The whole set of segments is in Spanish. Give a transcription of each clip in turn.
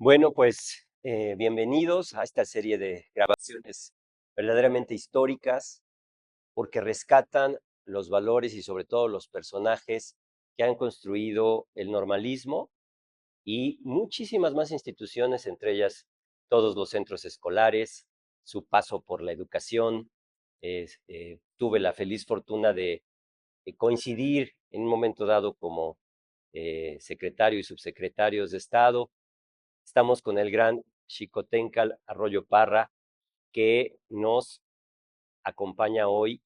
Bueno, pues bienvenidos a esta serie de grabaciones verdaderamente históricas porque rescatan los valores y sobre todo los personajes que han construido el normalismo y muchísimas más instituciones, entre ellas todos los centros escolares, su paso por la educación. Tuve la feliz fortuna de coincidir en un momento dado como secretario y subsecretarios de Estado. Estamos con el gran Xicoténcatl Arroyo Parra, que nos acompaña hoy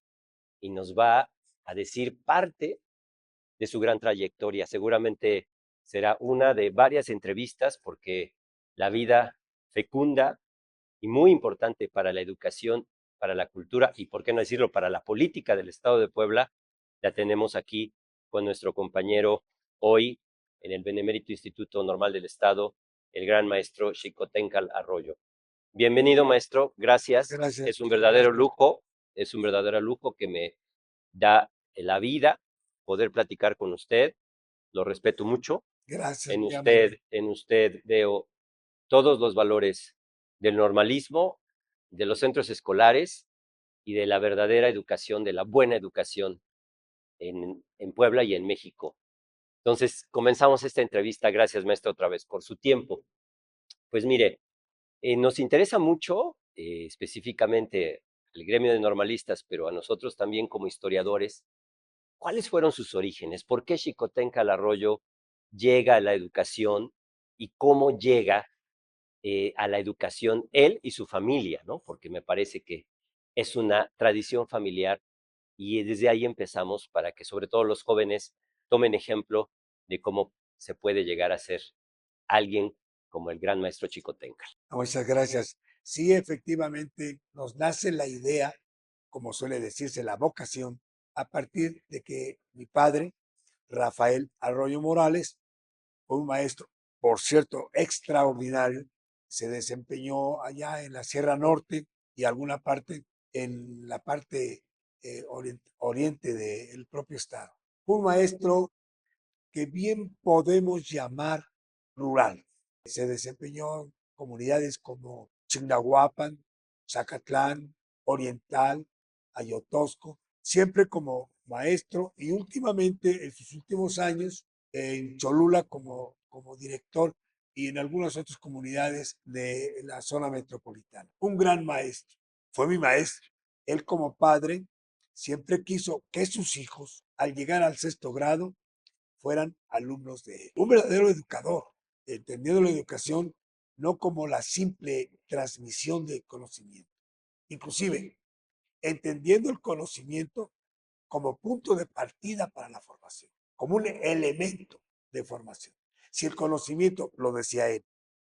y nos va a decir parte de su gran trayectoria. Seguramente será una de varias entrevistas porque la vida fecunda y muy importante para la educación, para la cultura y, por qué no decirlo, para la política del Estado de Puebla, la tenemos aquí con nuestro compañero hoy en el Benemérito Instituto Normal del Estado, el gran maestro Xicoténcatl Arroyo. Bienvenido, maestro, gracias. Gracias, Es un verdadero lujo, es un verdadero lujo que me da la vida poder platicar con usted. Lo respeto mucho. gracias, En muy amable. usted veo todos los valores del normalismo, de los centros escolares y de la verdadera educación, de la buena educación en Puebla y en México. Entonces, comenzamos esta entrevista. Gracias, maestro, otra vez por su tiempo. Pues mire, nos interesa mucho, específicamente al gremio de normalistas, pero a nosotros también como historiadores, ¿cuáles fueron sus orígenes? ¿Por qué Xicoténcatl Arroyo llega a la educación y cómo llega a la educación él y su familia, ¿no? Porque me parece que es una tradición familiar y desde ahí empezamos para que sobre todo los jóvenes tomen ejemplo de cómo se puede llegar a ser alguien como el gran maestro Xicoténcatl. Muchas gracias. Sí, efectivamente, nos nace la idea, como suele decirse, la vocación, a partir de que mi padre, Rafael Arroyo Morales, fue un maestro, por cierto, extraordinario. Se desempeñó allá en la Sierra Norte y alguna parte en la parte oriente del propio estado. Fue un maestro que bien podemos llamar rural. Se desempeñó en comunidades como Chignahuapan, Zacatlán, Oriental, Ayotosco, siempre como maestro y últimamente en sus últimos años en Cholula como director y en algunas otras comunidades de la zona metropolitana. Un gran maestro, fue mi maestro. Él como padre siempre quiso que sus hijos, al llegar al sexto grado, fueran alumnos de él. Un verdadero educador, entendiendo la educación no como la simple transmisión de conocimiento, inclusive entendiendo el conocimiento como punto de partida para la formación, como un elemento de formación. Si el conocimiento, lo decía él,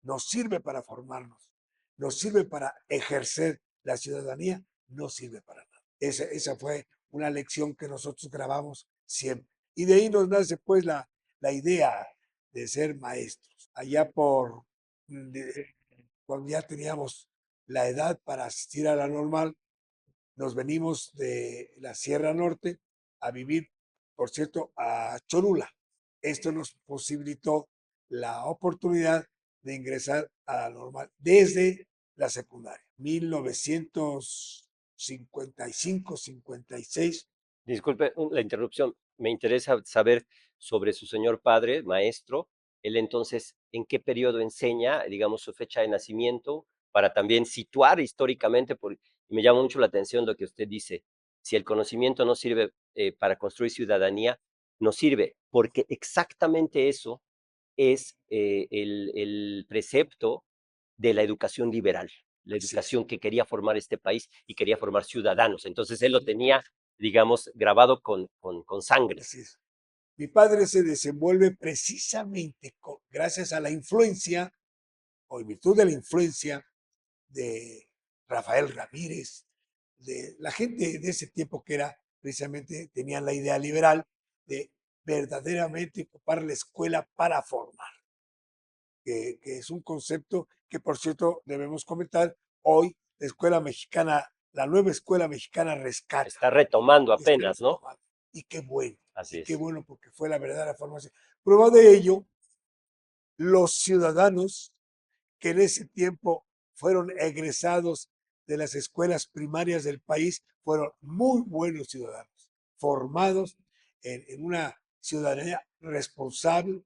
nos sirve para formarnos, nos sirve para ejercer la ciudadanía, no sirve para nada. Esa fue una lección que nosotros grabamos siempre. Y de ahí nos nace pues la idea de ser maestros. Allá cuando ya teníamos la edad para asistir a la normal, nos venimos de la Sierra Norte a vivir, por cierto, a Cholula. Esto nos posibilitó la oportunidad de ingresar a la normal desde la secundaria, 1955-56. Disculpe la interrupción. Me interesa saber sobre su señor padre, maestro. Él entonces, ¿en qué periodo enseña, digamos, su fecha de nacimiento, para también situar históricamente? Y me llama mucho la atención lo que usted dice. Si el conocimiento no sirve para construir ciudadanía, no sirve, porque exactamente eso es el precepto de la educación liberal, la Así es. educación que quería formar este país y quería formar ciudadanos. Entonces él lo tenía, digamos, grabado con sangre. Así es. Mi padre se desenvuelve precisamente gracias a la influencia o en virtud de la influencia de Rafael Ramírez, de la gente de ese tiempo que era precisamente, tenían la idea liberal de verdaderamente ocupar la escuela para formar, que es un concepto que, por cierto, debemos comentar, hoy la escuela mexicana, la nueva escuela mexicana rescata, Está retomando está apenas, ¿no? retomando. Así Y qué es. bueno porque fue la verdadera formación. Prueba de ello, los ciudadanos que en ese tiempo fueron egresados de las escuelas primarias del país, fueron muy buenos ciudadanos, formados en una ciudadanía responsable,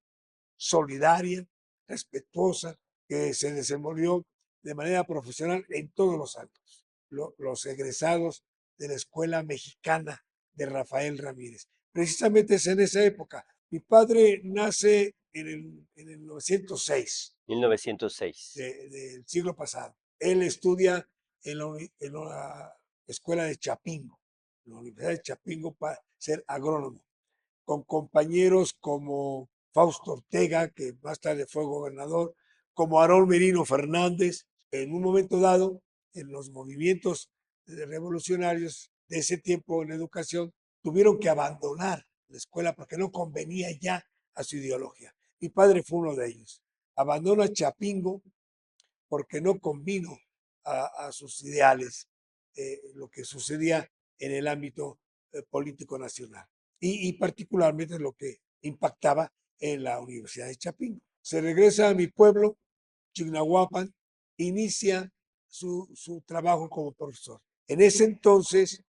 solidaria, respetuosa, que se desenvolvió de manera profesional en todos los ámbitos. Los egresados de la Escuela Mexicana de Rafael Ramírez. Precisamente es en esa época. Mi padre nace en el 906 1906. del siglo pasado. Él estudia en la escuela de Chapingo, en la Universidad de Chapingo, para ser agrónomo, con compañeros como Fausto Ortega, que más tarde fue gobernador, como Aarón Merino Fernández. En un momento dado, en los movimientos revolucionarios de ese tiempo en educación, tuvieron que abandonar la escuela porque no convenía ya a su ideología. Mi padre fue uno de ellos. Abandona Chapingo porque no convino a sus ideales lo que sucedía en el ámbito político nacional y particularmente lo que impactaba en la Universidad de Chapingo. Se regresa a mi pueblo, Chignahuapan, inicia su trabajo como profesor. En ese entonces,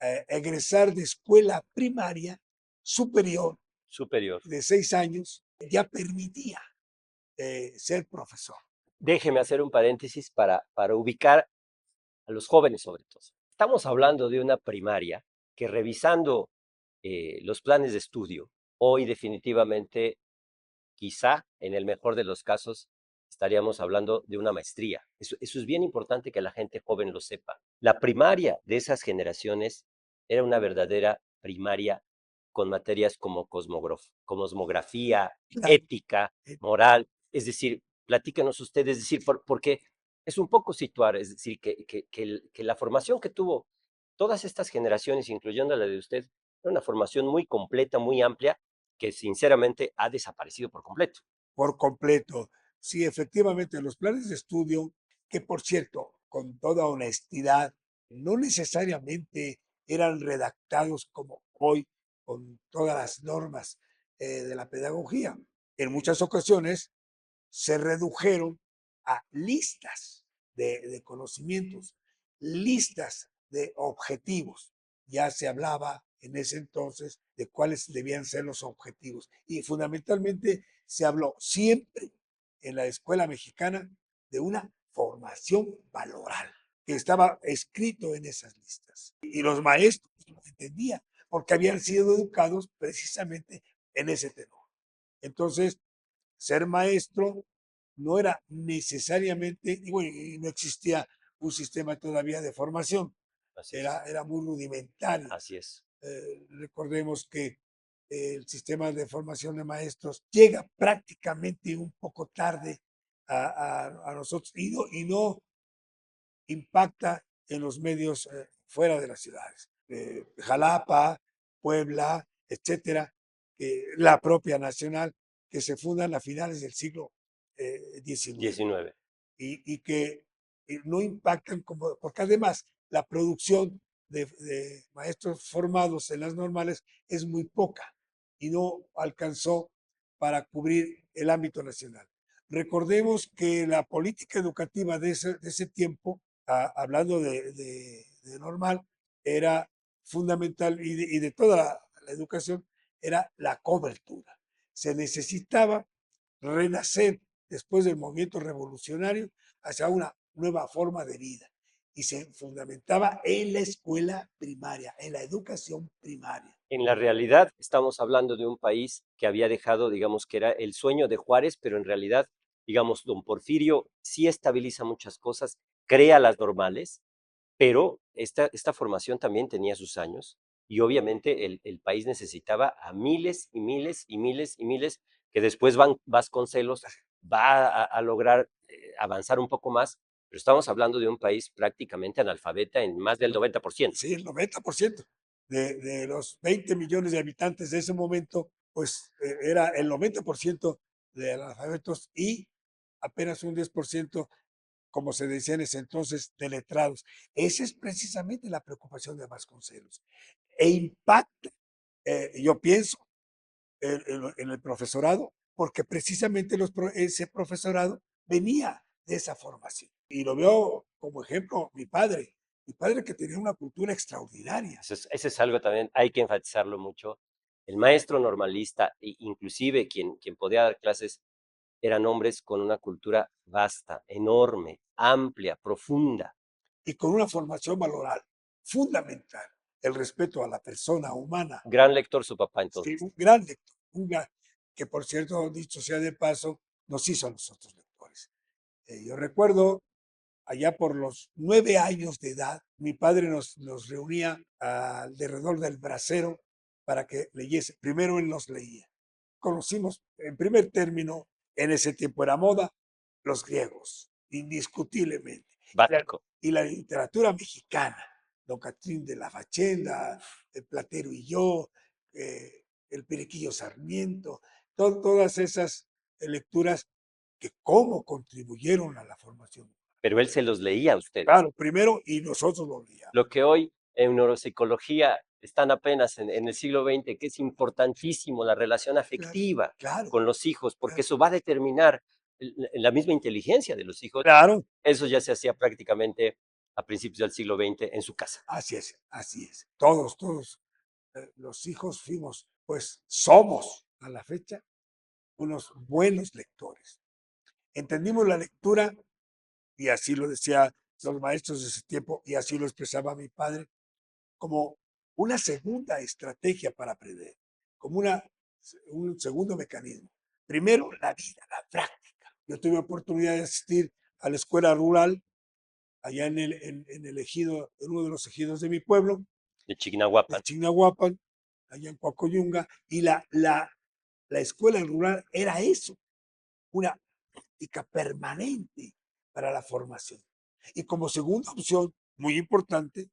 egresar de escuela primaria superior Superior. de 6 años ya permitía ser profesor. Déjeme hacer un paréntesis para ubicar a los jóvenes sobre todo. Estamos hablando de una primaria que revisando los planes de estudio, hoy definitivamente, quizá en el mejor de los casos, estaríamos hablando de una maestría. Eso es bien importante que la gente joven lo sepa. La primaria de esas generaciones era una verdadera primaria con materias como cosmografía, Claro. ética, moral. Es decir, platícanos ustedes, es decir, porque es un poco situar, es decir, que la formación que tuvo todas estas generaciones, incluyendo la de usted, era una formación muy completa, muy amplia, que sinceramente ha desaparecido por completo. Por completo. Sí, efectivamente, los planes de estudio, que por cierto, con toda honestidad, no necesariamente eran redactados como hoy, con todas las normas de la pedagogía. En muchas ocasiones se redujeron a listas de conocimientos, listas de objetivos. Ya se hablaba en ese entonces de cuáles debían ser los objetivos. Y fundamentalmente se habló siempre en la escuela mexicana de una formación valoral, que estaba escrito en esas listas. Y los maestros lo entendían, porque habían sido educados precisamente en ese tenor. Entonces, ser maestro no era necesariamente, y bueno, y no existía un sistema todavía de formación, era muy rudimentario. Así es. Recordemos que el sistema de formación de maestros llega prácticamente un poco tarde a nosotros y no impacta en los medios fuera de las ciudades. Jalapa, Puebla, etcétera, la propia nacional, que se fundan a finales del siglo XIX 19. y que no impactan como, porque además la producción de maestros formados en las normales es muy poca y no alcanzó para cubrir el ámbito nacional. Recordemos que la política educativa de ese tiempo, hablando de normal, era fundamental y de toda la educación, era la cobertura. Se necesitaba renacer después del movimiento revolucionario hacia una nueva forma de vida y se fundamentaba en la escuela primaria, en la educación primaria. En la realidad, estamos hablando de un país que había dejado, digamos, que era el sueño de Juárez, pero en realidad, digamos, don Porfirio sí estabiliza muchas cosas, crea las normales, pero esta formación también tenía sus años y obviamente el país necesitaba a miles y miles y miles y miles que después Vasconcelos va a lograr avanzar un poco más, pero estamos hablando de un país prácticamente analfabeta en más del 90%. Sí, el 90% de los 20 millones de habitantes de ese momento, pues era el 90% de analfabetos y apenas un 10%, como se decía en ese entonces, de letrados. Esa es precisamente la preocupación de Vasconcelos. E impacta, yo pienso, en el profesorado, porque precisamente ese profesorado venía de esa formación. Y lo veo como ejemplo mi padre que tenía una cultura extraordinaria. Eso es algo también, hay que enfatizarlo mucho. El maestro normalista, inclusive quien podía dar clases, eran hombres con una cultura vasta, enorme, amplia, profunda. Y con una formación valoral fundamental, el respeto a la persona humana. Gran lector su papá Sí, entonces. un gran lector, que por cierto, dicho sea de paso, nos hizo a nosotros lectores. Yo recuerdo allá por los 9 años de edad, mi padre nos reunía alrededor del brasero para que leyese. Primero él nos leía. Conocimos, en primer término, en ese tiempo era moda, los griegos, indiscutiblemente. Básico. Y la literatura mexicana, Don Catrín de la Fachenda, El Platero y yo, El Periquillo Sarmiento, todas esas lecturas que cómo contribuyeron a la formación. Pero él se los leía a ustedes. Claro, primero y nosotros lo leíamos. Lo que hoy en neuropsicología están apenas en el siglo XX, que es importantísimo la relación afectiva Claro, con los hijos, porque claro. eso va a determinar la misma inteligencia de los hijos. Claro, Eso ya se hacía prácticamente a principios del siglo XX en su casa. así es, así es. Todos los hijos fuimos, pues somos a la fecha unos buenos lectores. Entendimos la lectura, y así lo decía los maestros de ese tiempo, y así lo expresaba mi padre, como una segunda estrategia para aprender, como un segundo mecanismo. Primero, la vida, la práctica. Yo tuve oportunidad de asistir a la escuela rural allá en el ejido, en uno de los ejidos de mi pueblo, De de Chignahuapan. Chignahuapan, allá en Coacoyunga, y la escuela rural era eso, una práctica permanente para la formación. Y como segunda opción, muy importante,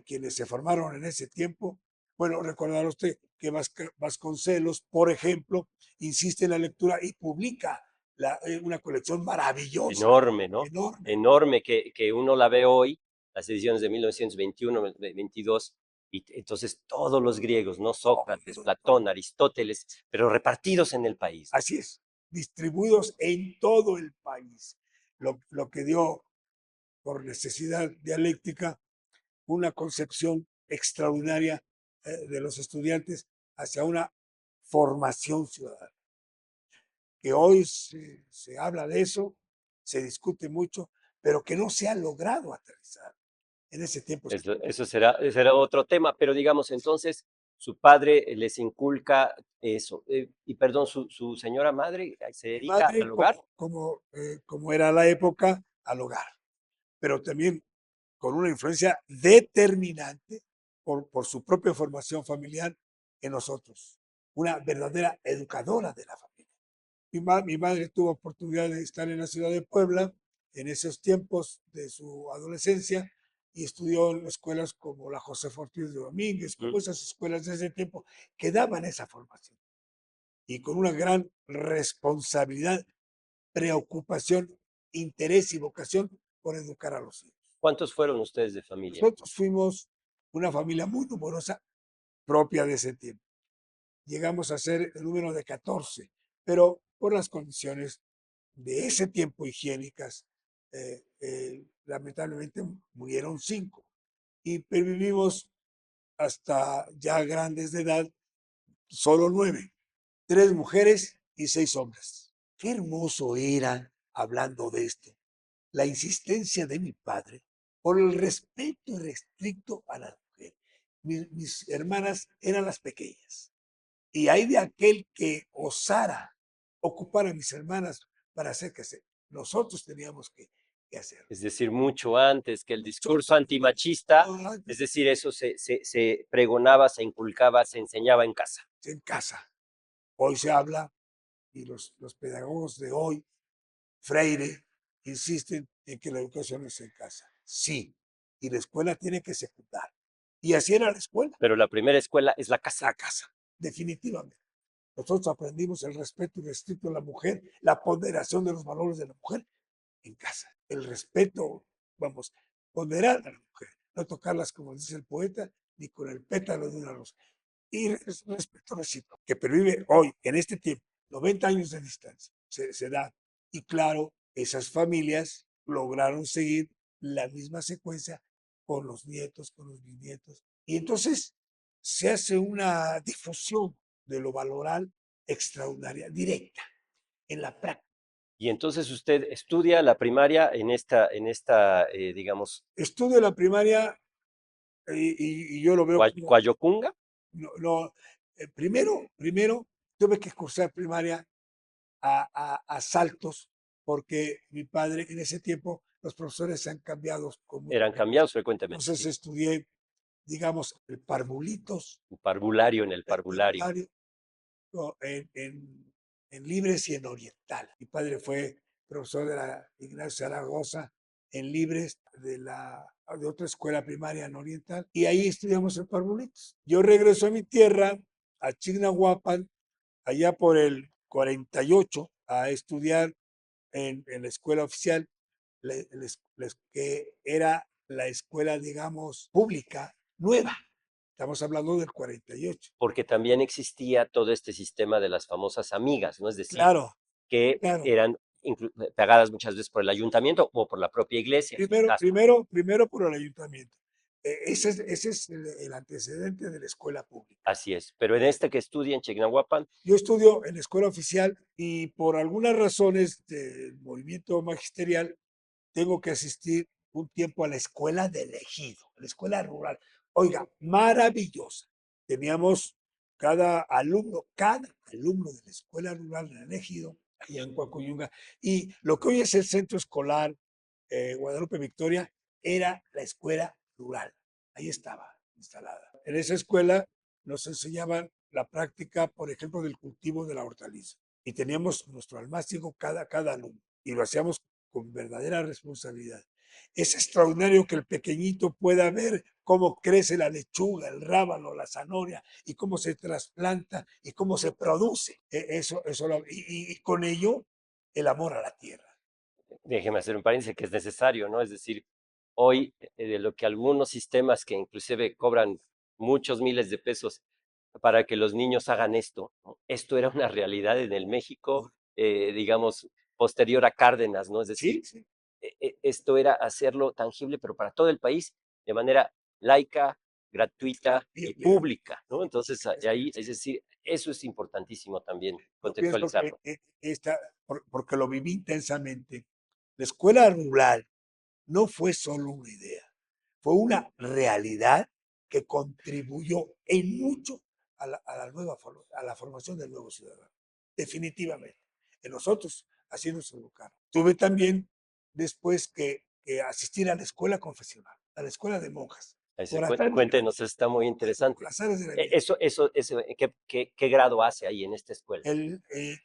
quienes se formaron en ese tiempo, bueno, recordar usted que Vasconcelos, por ejemplo, insiste en la lectura y publica una colección maravillosa, Enorme, ¿no? enorme. Enorme, que uno la ve hoy, las ediciones de 1921, 22, y entonces todos los griegos, ¿no? Sócrates, Platón, Aristóteles, pero repartidos en el país. Así es, distribuidos en todo el país, lo que dio por necesidad dialéctica una concepción extraordinaria de los estudiantes hacia una formación ciudadana. Que hoy se habla de eso, se discute mucho, pero que no se ha logrado aterrizar. En ese tiempo. Eso será otro tema, pero digamos, entonces, su padre les inculca eso. Y perdón, su señora madre se Mi dedica madre, al hogar. como era la época, al hogar, pero también con una influencia determinante por su propia formación familiar en nosotros, una verdadera educadora de la familia. Mi madre tuvo oportunidad de estar en la ciudad de Puebla en esos tiempos de su adolescencia y estudió en escuelas como la José Ortiz de Domínguez, como esas escuelas de ese tiempo que daban esa formación y con una gran responsabilidad, preocupación, interés y vocación por educar a los hijos. ¿Cuántos fueron ustedes de familia? Nosotros fuimos una familia muy numerosa propia de ese tiempo. Llegamos a ser el número de 14, pero por las condiciones de ese tiempo higiénicas, lamentablemente murieron 5 y pervivimos hasta ya grandes de edad, solo 9, 3 mujeres y 6 hombres. Qué hermoso era, hablando de esto, la insistencia de mi padre por el respeto irrestricto a la mujer. Mis hermanas eran las pequeñas y hay de aquel que osara ocupar a mis hermanas para hacer que se. Nosotros teníamos que hacerlo. Es decir, mucho antes que el discurso antimachista, es decir, eso se pregonaba, se inculcaba, se enseñaba en casa. En casa. Hoy se habla y los pedagogos de hoy, Freire, insisten en que la educación es en casa. Sí, y la escuela tiene que secundar. Y así era la escuela. Pero la primera escuela es la casa. La casa, definitivamente. Nosotros aprendimos el respeto irrestricto a la mujer, la ponderación de los valores de la mujer en casa. El respeto, vamos, ponderar a la mujer, no tocarlas como dice el poeta, ni con el pétalo de una rosa. Y respeto recíproco, que pervive hoy, en este tiempo, 90 años de distancia, se da. Y claro, esas familias lograron seguir la misma secuencia con los nietos, con los bisnietos. Y entonces se hace una difusión de lo valoral extraordinaria, directa, en la práctica. Y entonces usted estudia la primaria en esta, digamos, Estudio la primaria y yo lo veo como, Coayocunga. no, primero tuve que cursar primaria a saltos, porque mi padre en ese tiempo, los profesores se han cambiado con mucha Eran frecuencia. cambiados frecuentemente, Entonces sí. estudié, digamos, el parvulitos, Un parvulario en el el parvulario. parvulario, en Libres y en Oriental. Mi padre fue profesor de la Ignacio Zaragoza en Libres, de otra escuela primaria en Oriental, y ahí estudiamos el parvulitos. Yo regreso a mi tierra, a Chignahuapan, allá por el 48, a estudiar en la escuela oficial, que era la escuela, digamos, pública nueva. Estamos hablando del 48. Porque también existía todo este sistema de las famosas amigas, ¿no? Es decir, Claro, que claro. eran pagadas muchas veces por el ayuntamiento o por la propia iglesia, en su Primero, caso. primero por el ayuntamiento. Ese es el antecedente de la escuela pública. Así es. Pero en este que estudia en Chignahuapan, Yo estudio en la escuela oficial y por algunas razones del movimiento magisterial tengo que asistir un tiempo a la escuela del ejido, a la escuela rural. Oiga, maravillosa. Teníamos cada alumno de la escuela rural del ejido, allá en Coacuyunga, y lo que hoy es el centro escolar Guadalupe Victoria, era la escuela rural. Ahí estaba instalada. En esa escuela nos enseñaban la práctica, por ejemplo, del cultivo de la hortaliza. Y teníamos nuestro almácigo cada alumno. Y lo hacíamos con verdadera responsabilidad. Es extraordinario que el pequeñito pueda ver cómo crece la lechuga, el rábano, la zanahoria, y cómo se trasplanta y cómo se produce. Y con ello, el amor a la tierra. déjeme hacer un paréntesis que es necesario, ¿no? Es decir, hoy de lo que algunos sistemas que inclusive cobran muchos miles de pesos para que los niños hagan esto, ¿no? Esto era una realidad en el México, digamos, posterior a Cárdenas, ¿no? Es decir, Sí, sí. esto era hacerlo tangible, pero para todo el país, de manera laica, gratuita y Bien, bien. pública, ¿no? Entonces, ahí, es decir, eso es importantísimo también Yo pienso que contextualizarlo. porque lo viví intensamente, la escuela rural no fue solo una idea, fue una realidad que contribuyó en mucho a la formación del nuevo ciudadano. Definitivamente. En nosotros así nos educaron. Tuve también después que asistir a la escuela confesional, a la escuela de monjas, por azares de la Cuéntenos, está muy por interesante. azares de la vida. Eso, ¿qué grado hace ahí en esta escuela?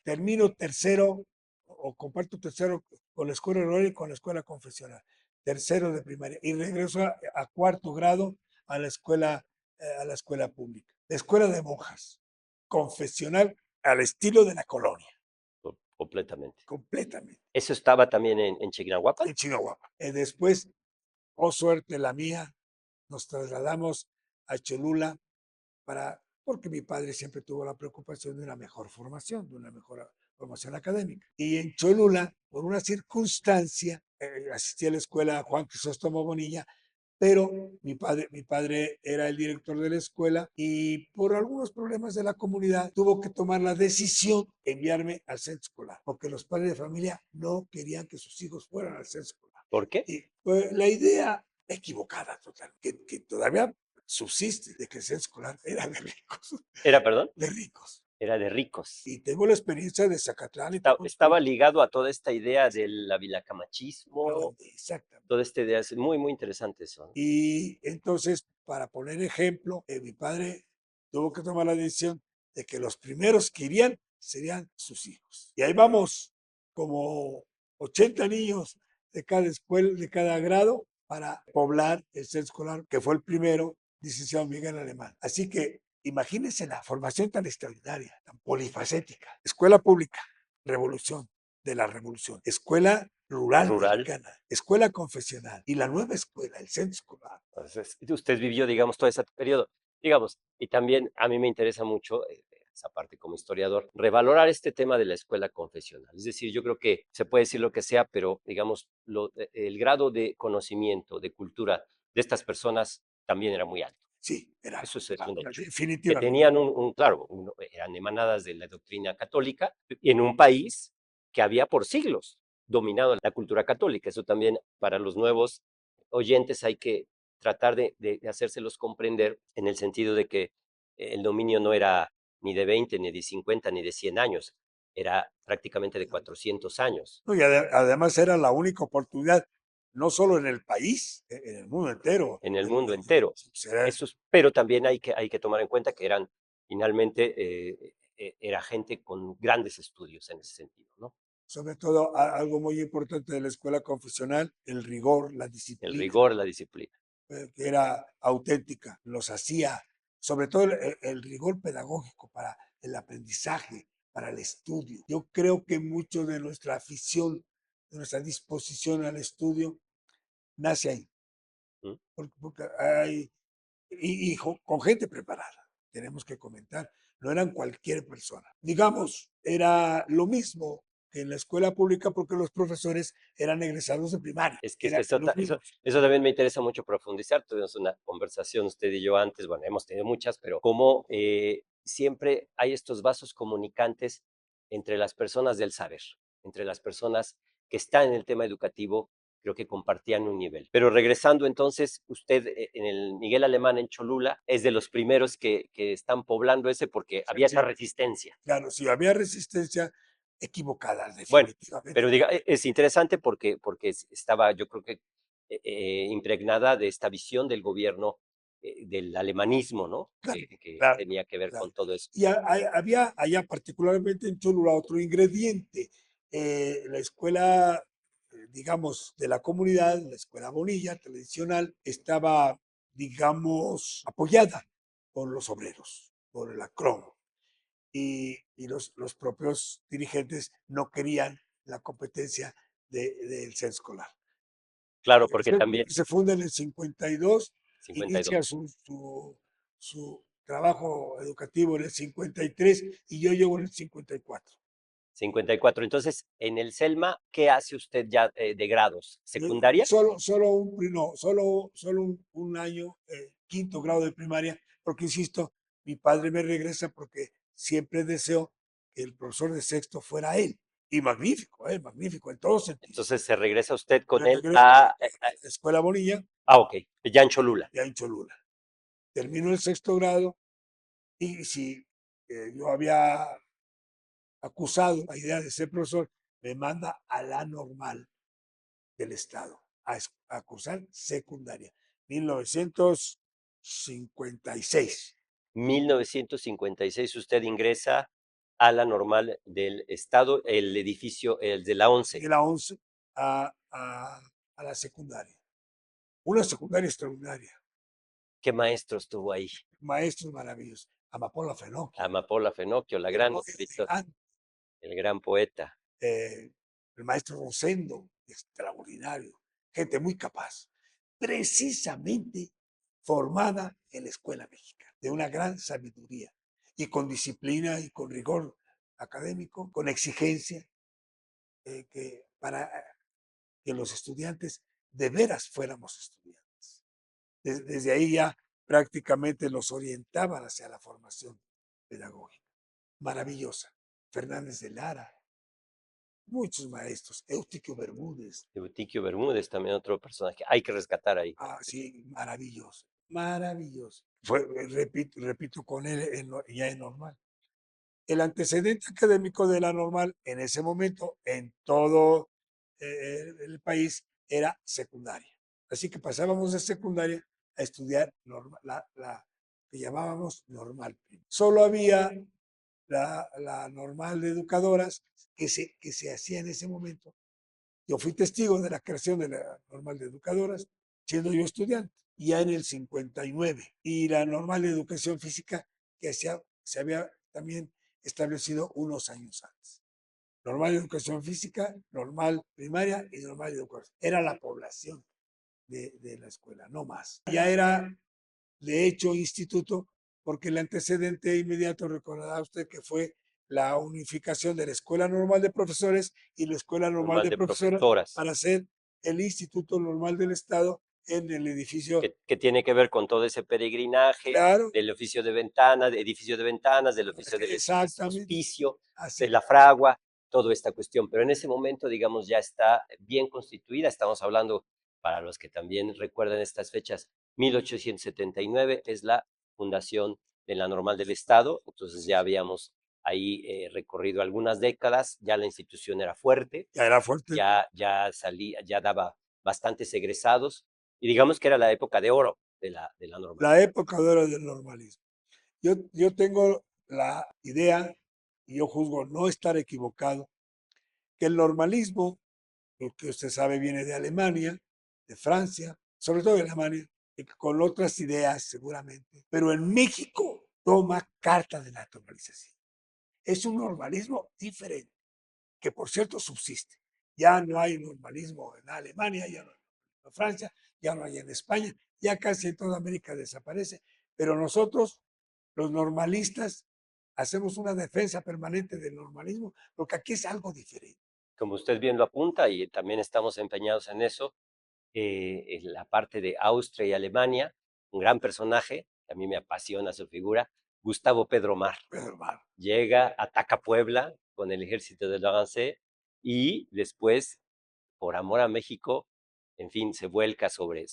Termino tercero o comparto tercero con la escuela rural y con la escuela confesional, tercero de primaria, y regreso a cuarto grado a la escuela pública, la escuela de monjas, confesional al estilo de la colonia, Completamente. completamente, ¿Eso estaba también en Chignahuapan? en Chihuahua. Después, oh suerte la mía, nos trasladamos a Cholula porque mi padre siempre tuvo la preocupación de una mejor formación, de una mejor formación académica. Y en Cholula, por una circunstancia, asistí a la escuela Juan Crisóstomo Bonilla, pero mi padre era el director de la escuela y por algunos problemas de la comunidad tuvo que tomar la decisión de enviarme al centro escolar, porque los padres de familia no querían que sus hijos fueran al centro escolar. ¿Por qué? Y pues, la idea equivocada total, que todavía subsiste de que el centro escolar era de ricos, Era, perdón, de ricos. era de ricos. Y tengo la experiencia de Zacatlán y tengo la Estaba experiencia ligado a toda esta idea del avilacamachismo, exactamente. toda esta idea, es muy, muy interesante eso, ¿no? Y entonces, para poner ejemplo, mi padre tuvo que tomar la decisión de que los primeros que irían serían sus hijos. Y ahí vamos, como 80 niños de cada escuela, de cada grado, para poblar el centro escolar, que fue el primero, licenciado Miguel Alemán. Así que imagínense la formación tan extraordinaria, tan polifacética. Escuela pública, revolución de la revolución. Escuela rural Rural. mexicana, escuela confesional y la nueva escuela, el centro escolar. Entonces, usted vivió, digamos, todo ese periodo, digamos, y también a mí me interesa mucho esa parte como historiador, revalorar este tema de la escuela confesional. Es decir, yo creo que se puede decir lo que sea, pero digamos, el grado de conocimiento, de cultura de estas personas también era muy alto. Sí, era, Eso es un hecho. Que definitivamente. tenían claro, eran emanadas de la doctrina católica en un país que había por siglos dominado la cultura católica. Eso también para los nuevos oyentes hay que tratar de hacérselos comprender en el sentido de que el dominio no era ni de 20, ni de 50, ni de 100 años, era prácticamente de 400 años No, y además era la única oportunidad, no solo en el país, en el mundo entero. en el mundo entero. Pero también hay que tomar en cuenta que eran finalmente, era gente con grandes estudios en ese sentido, ¿no? Sobre todo, algo muy importante de la escuela confesional, el rigor, la El disciplina, rigor, la disciplina. que era auténtica, los hacía, sobre todo el rigor pedagógico para el aprendizaje, para el estudio. Yo creo que mucho de nuestra afición, de nuestra disposición al estudio, nace ahí, ¿Mm? porque hay, con gente preparada, tenemos que comentar, no eran cualquier persona. Digamos, era lo mismo que en la escuela pública porque los profesores eran egresados de primaria, Es que eran los mismos. eso también me interesa mucho profundizar. Tuvimos una conversación usted y yo antes, bueno, hemos tenido muchas, pero como siempre hay estos vasos comunicantes entre las personas del saber, entre las personas que están en el tema educativo, creo que compartían un nivel. Pero regresando entonces, usted en el Miguel Alemán en Cholula es de los primeros que están poblando ese porque había esa resistencia. Claro, sí, había resistencia equivocada, Bueno, definitivamente. pero diga, es interesante porque estaba, yo creo que impregnada de esta visión del gobierno, del alemanismo, ¿no? Claro, Que claro, tenía que ver claro. con todo eso. Y había allá, particularmente en Cholula, otro ingrediente. La escuela, digamos, de la comunidad, la escuela Bonilla, tradicional, estaba, digamos, apoyada por los obreros, por el ACROM. Y los propios dirigentes no querían la competencia del censo escolar. Claro, porque también Se funda en el 52, 52, inicia su trabajo educativo en el 53 y yo llego en el 54. 54. Entonces, en el Selma, ¿qué hace usted ya de grados? ¿Secundaria? Solo un año, quinto grado de primaria, porque insisto, mi padre me regresa porque siempre deseó que el profesor de sexto fuera él. Y magnífico en todos sentidos. Entonces se regresa usted con Me él regreso a la escuela Bonilla, ok, ya en Cholula. ya en Cholula. Termino el sexto grado y si yo había acusado la idea de ser profesor, me manda a la normal del Estado a cursar secundaria. 1956. 1956 usted ingresa a la normal del Estado, el edificio, el de la De 11. la 11 a la secundaria. Una secundaria extraordinaria. ¿Qué maestros tuvo ahí? Maestros maravillosos. Amapola Fenocchio. Amapola Fenocchio, la gran escritora, el gran poeta. El maestro Rosendo, extraordinario. Gente muy capaz. Precisamente formada en la escuela mexicana, de una gran sabiduría y con disciplina y con rigor académico, con exigencia, para que los estudiantes de veras fuéramos estudiantes. Desde ahí ya prácticamente los orientaban hacia la formación pedagógica. Maravillosa. Fernández de Lara, muchos maestros, Eutiquio Bermúdez. Eutiquio Bermúdez, también otro personaje. Hay que rescatar ahí. Sí, maravilloso, maravilloso. Repito con él ya en normal. El antecedente académico de la normal en ese momento en todo el país era secundaria. Así que pasábamos de secundaria a estudiar la que llamábamos normal. Solo había la normal de educadoras que se hacía en ese momento. Yo fui testigo de la creación de la normal de educadoras, siendo yo estudiante, ya en el 59. Y la normal de educación física que se había también establecido unos años antes. Normal de educación física, normal primaria y normal de educación. Era la población de la escuela, no más. Ya era, de hecho, instituto porque el antecedente inmediato, recordará usted que fue la unificación de la Escuela Normal de Profesores y la Escuela Normal Normal de de Profesoras profesoras, para hacer el Instituto Normal del Estado en el edificio. que tiene que ver con todo ese peregrinaje Claro, del oficio de ventanas, de edificio de ventanas, del oficio de exactamente, hospicio, así de la fragua, toda esta cuestión. Pero en ese momento, digamos, ya está bien constituida. Estamos hablando, para los que también recuerdan estas fechas, 1879 es la fundación de la Normal del Estado. Entonces ya habíamos ahí recorrido algunas décadas, ya la institución era fuerte, ya era fuerte. ya salía, ya daba bastantes egresados, y digamos que era la época de oro de la Normal. La época de oro del normalismo. Yo tengo la idea, y yo juzgo no estar equivocado, que el normalismo, lo que usted sabe, viene de Alemania, de Francia, sobre todo de Alemania, y con otras ideas seguramente, pero en México toma carta de la normalización. Es un normalismo diferente, que por cierto subsiste. Ya no hay normalismo en Alemania, ya no hay en Francia, ya no hay en España, ya casi en toda América desaparece, pero nosotros, los normalistas, hacemos una defensa permanente del normalismo, porque aquí es algo diferente. Como usted bien lo apunta, y también estamos empeñados en eso, en la parte de Austria y Alemania, un gran personaje, que a mí me apasiona su figura, Gustavo Pedro Mar. Pero, hermano, Llega, ataca Puebla con el ejército de Lorenzé y después, por amor a México, en fin, se vuelca sobre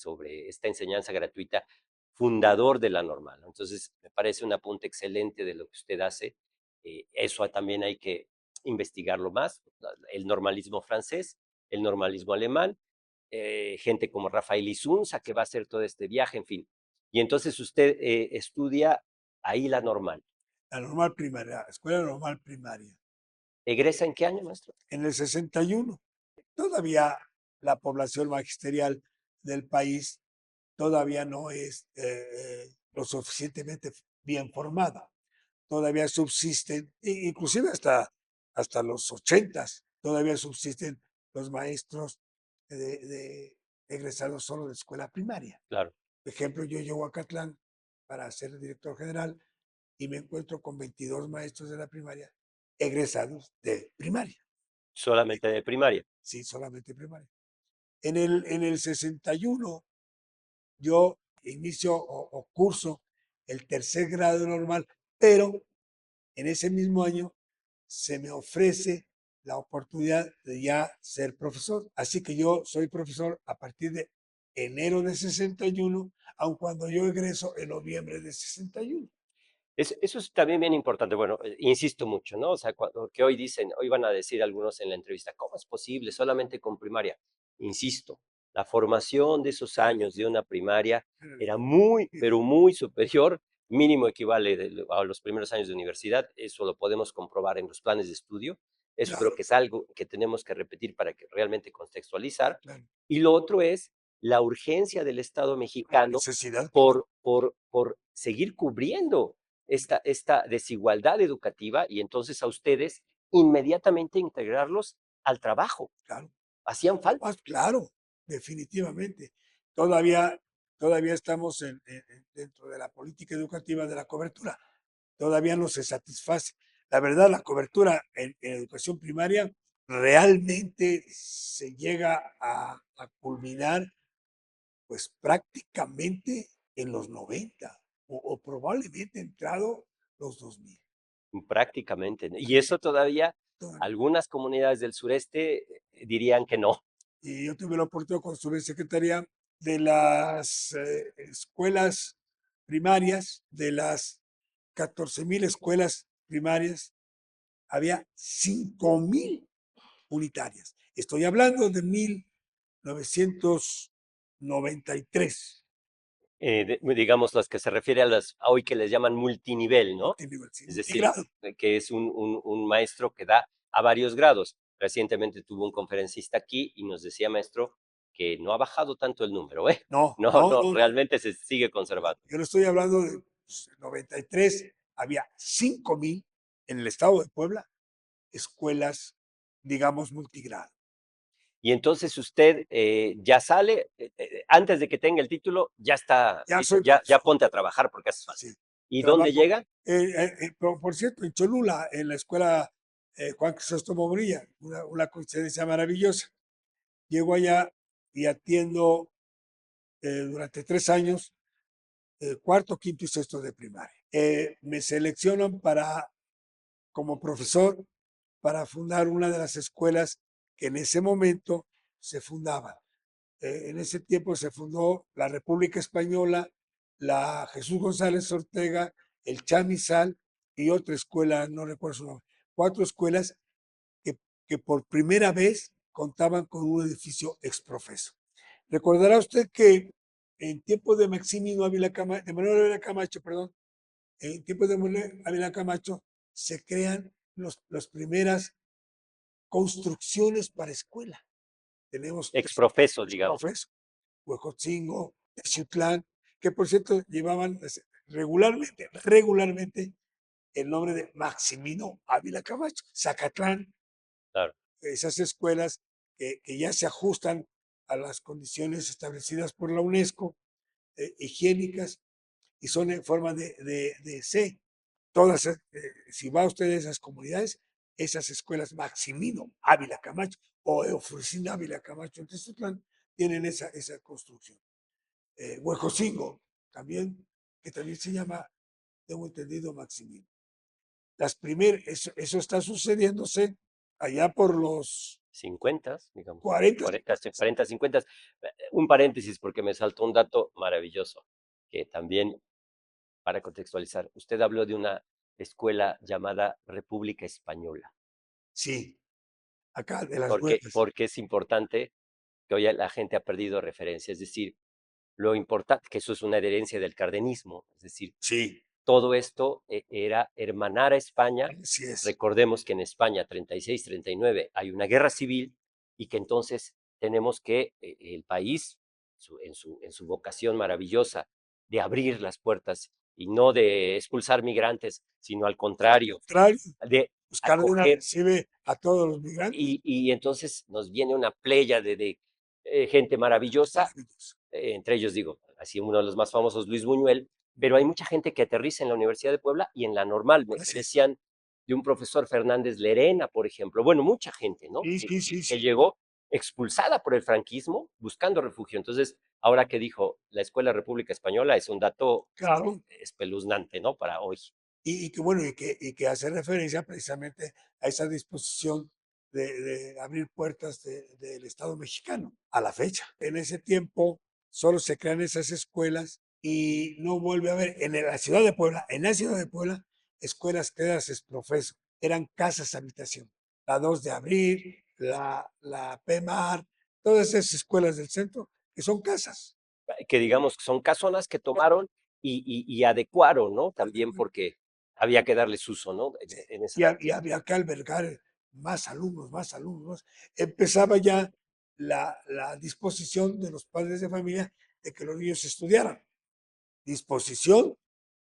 esta enseñanza gratuita, fundador de la normal. Entonces, me parece un apunte excelente de lo que usted hace. Eso también hay que investigarlo más, el normalismo francés, el normalismo alemán, gente como Rafael Isunza, que va a hacer todo este viaje, en fin. Y entonces usted estudia ahí la normal. la normal primaria, escuela normal primaria. ¿Egresa en qué año, maestro? En el 61, todavía la población magisterial del país todavía no es lo suficientemente bien formada. Todavía subsisten, inclusive hasta los 80, todavía subsisten los maestros de egresados solo de escuela primaria. Claro, Por ejemplo, yo llego a Catlán para ser director general y me encuentro con 22 maestros de la primaria egresados de primaria. solamente de primaria. Sí, solamente primaria. En el 61 yo inicio o curso el tercer grado normal, pero en ese mismo año se me ofrece la oportunidad de ya ser profesor. Así que yo soy profesor a partir de enero de 61, aun cuando yo egreso en noviembre de 61. Eso es también bien importante. Bueno, insisto mucho, ¿no? O sea, que hoy dicen, hoy van a decir algunos en la entrevista, ¿cómo es posible solamente con primaria? Insisto, la formación de esos años de una primaria era muy, pero muy superior, mínimo equivale a los primeros años de universidad. Eso lo podemos comprobar en los planes de estudio. Eso creo Claro, que es algo que tenemos que repetir para que realmente contextualizar. claro. Y lo otro es la urgencia del Estado mexicano Necesidad, claro. por seguir cubriendo esta desigualdad educativa, y entonces a ustedes inmediatamente integrarlos al trabajo. Claro. Hacían No falta. más, claro, definitivamente. Todavía estamos dentro de la política educativa de la cobertura. Todavía no se satisface. La verdad, la cobertura en educación primaria realmente se llega a culminar pues prácticamente en los 90 o probablemente entrado los 2000. Prácticamente. Y eso todavía Todavía. algunas comunidades del sureste dirían que no. Y yo tuve la oportunidad cuando estuve en secretaría de las escuelas primarias, de las 14,000 escuelas primarias, había 5,000 unitarias. Estoy hablando de 1993. Digamos, las que se refiere a las a hoy que les llaman multinivel, ¿no? Multinivel, sí, Es decir, multigrado. que es un maestro que da a varios grados. Recientemente tuvo un conferencista aquí y nos decía, maestro, que no ha bajado tanto el número, ¿eh? No, No, no, no, no, no. realmente se sigue conservando. Yo no estoy hablando de 93, había 5,000 en el estado de Puebla escuelas, digamos, multigrado. Y entonces usted ya sale, antes de que tenga el título, ya está, Ya dice, soy ya profesor. ponte a trabajar porque hace falta. Sí. ¿Y dónde trabajo, llega? por cierto, en Cholula, en la escuela Juan Crisóstomo Bonilla, una coincidencia maravillosa. Llego allá y atiendo durante 3 años, cuarto, quinto y sexto de primaria. Me seleccionan como profesor para fundar una de las escuelas que en ese momento se fundaban. En ese tiempo se fundó la República Española, la Jesús González Ortega, el Chamizal y otra escuela, no recuerdo su nombre. 4 escuelas que, que por primera vez contaban con un edificio exprofeso. Recordará usted que en tiempos de Maximino Ávila Camacho, de Manuel Ávila Camacho, perdón, en tiempos de Manuel Ávila Camacho se crean las primeras construcciones para escuela. Tenemos Exprofeso, digamos. exprofeso, Huejotzingo, Texutlán, que por cierto llevaban regularmente el nombre de Maximino Ávila Camacho, Zacatlán, Claro. esas escuelas que ya se ajustan a las condiciones establecidas por la UNESCO, higiénicas, y son en forma de C. Todas, si va usted a esas comunidades, esas escuelas Maximino Ávila Camacho o Eufrosina Ávila Camacho en Tezutlán tienen esa construcción. Huejocingo, también, que también se llama, tengo entendido, Maximino. Eso está sucediéndose allá por los 50, digamos. 40. 40, 50. Un paréntesis porque me saltó un dato maravilloso que también, para contextualizar, usted habló de una escuela llamada República Española. Sí, acá de las Porque, huelgas. porque es importante que hoy la gente ha perdido referencia, es decir, lo importante, que eso es una herencia del cardenismo, es decir, Sí, todo esto era hermanar a España. así es. Recordemos que en España 36, 39 hay una guerra civil y que entonces tenemos que el país, en su vocación maravillosa de abrir las puertas y no de expulsar migrantes, sino al contrario, Contrario, de pues Cárdenas acoger. recibe a todos los migrantes. Y entonces nos viene una playa de gente maravillosa, Maravilloso. entre ellos digo, así uno de los más famosos, Luis Buñuel, pero hay mucha gente que aterriza en la Universidad de Puebla y en la normal. Me Así es. decían de un profesor Fernández Lerena, por ejemplo. Bueno, mucha gente, ¿no? Sí, sí, sí, Que sí. llegó expulsada por el franquismo buscando refugio. Entonces, ahora que dijo la Escuela República Española es un dato Claro. espeluznante, ¿no? Para hoy. Y que bueno, y que hace referencia precisamente a esa disposición de abrir puertas del Estado mexicano a la fecha. En ese tiempo solo se crean esas escuelas y no vuelve a haber la ciudad de Puebla, en la ciudad de Puebla, escuelas creadas profeso, eran casas habitación. La 2 de abril, la PEMAR, todas esas escuelas del centro que son casas. Que digamos que son casonas que tomaron y adecuaron, ¿no? También porque había que darles uso, ¿no? En esa. Y había que albergar más alumnos, más alumnos. Empezaba ya la disposición de los padres de familia de que los niños estudiaran. Disposición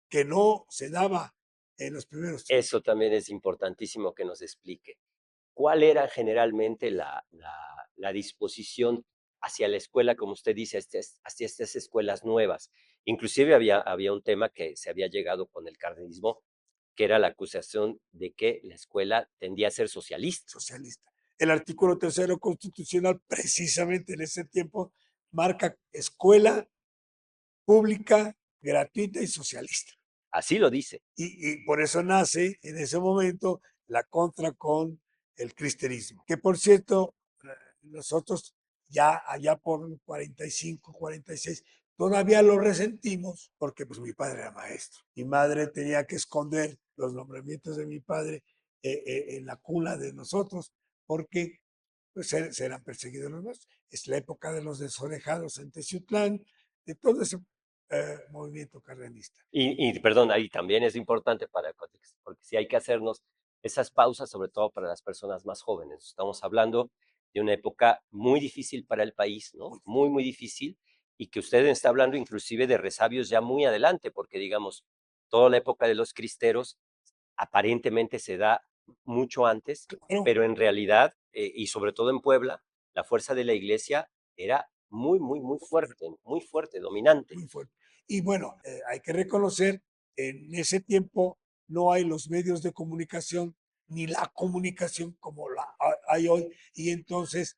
que no se daba en los primeros tiempos. Eso también es importantísimo que nos explique. ¿Cuál era generalmente la disposición hacia la escuela, como usted dice, hacia estas escuelas nuevas? Inclusive había un tema que se había llegado con el cardenismo, que era la acusación de que la escuela tendía a ser socialista. Socialista. El artículo tercero constitucional, precisamente en ese tiempo, marca escuela pública, gratuita y socialista. Así lo dice. Y por eso nace en ese momento la contra con el cristianismo. Que por cierto, nosotros ya allá por 45, 46, todavía lo resentimos porque pues mi padre era maestro. Mi madre tenía que esconder los nombramientos de mi padre en la cuna de nosotros porque pues eran perseguidos los maestros. Es la época de los desorejados en Teciutlán, de todo ese movimiento cardenista. Perdón, ahí también es importante porque sí hay que hacernos esas pausas, sobre todo para las personas más jóvenes. Estamos hablando de una época muy difícil para el país, ¿no? Muy, muy difícil, y que usted está hablando inclusive de resabios ya muy adelante, porque digamos, toda la época de los cristeros aparentemente se da mucho antes, Claro, pero en realidad, y sobre todo en Puebla, la fuerza de la iglesia era muy, muy, muy fuerte, dominante. muy fuerte. Y bueno, hay que reconocer En ese tiempo no hay los medios de comunicación ni la comunicación como la hay hoy, y entonces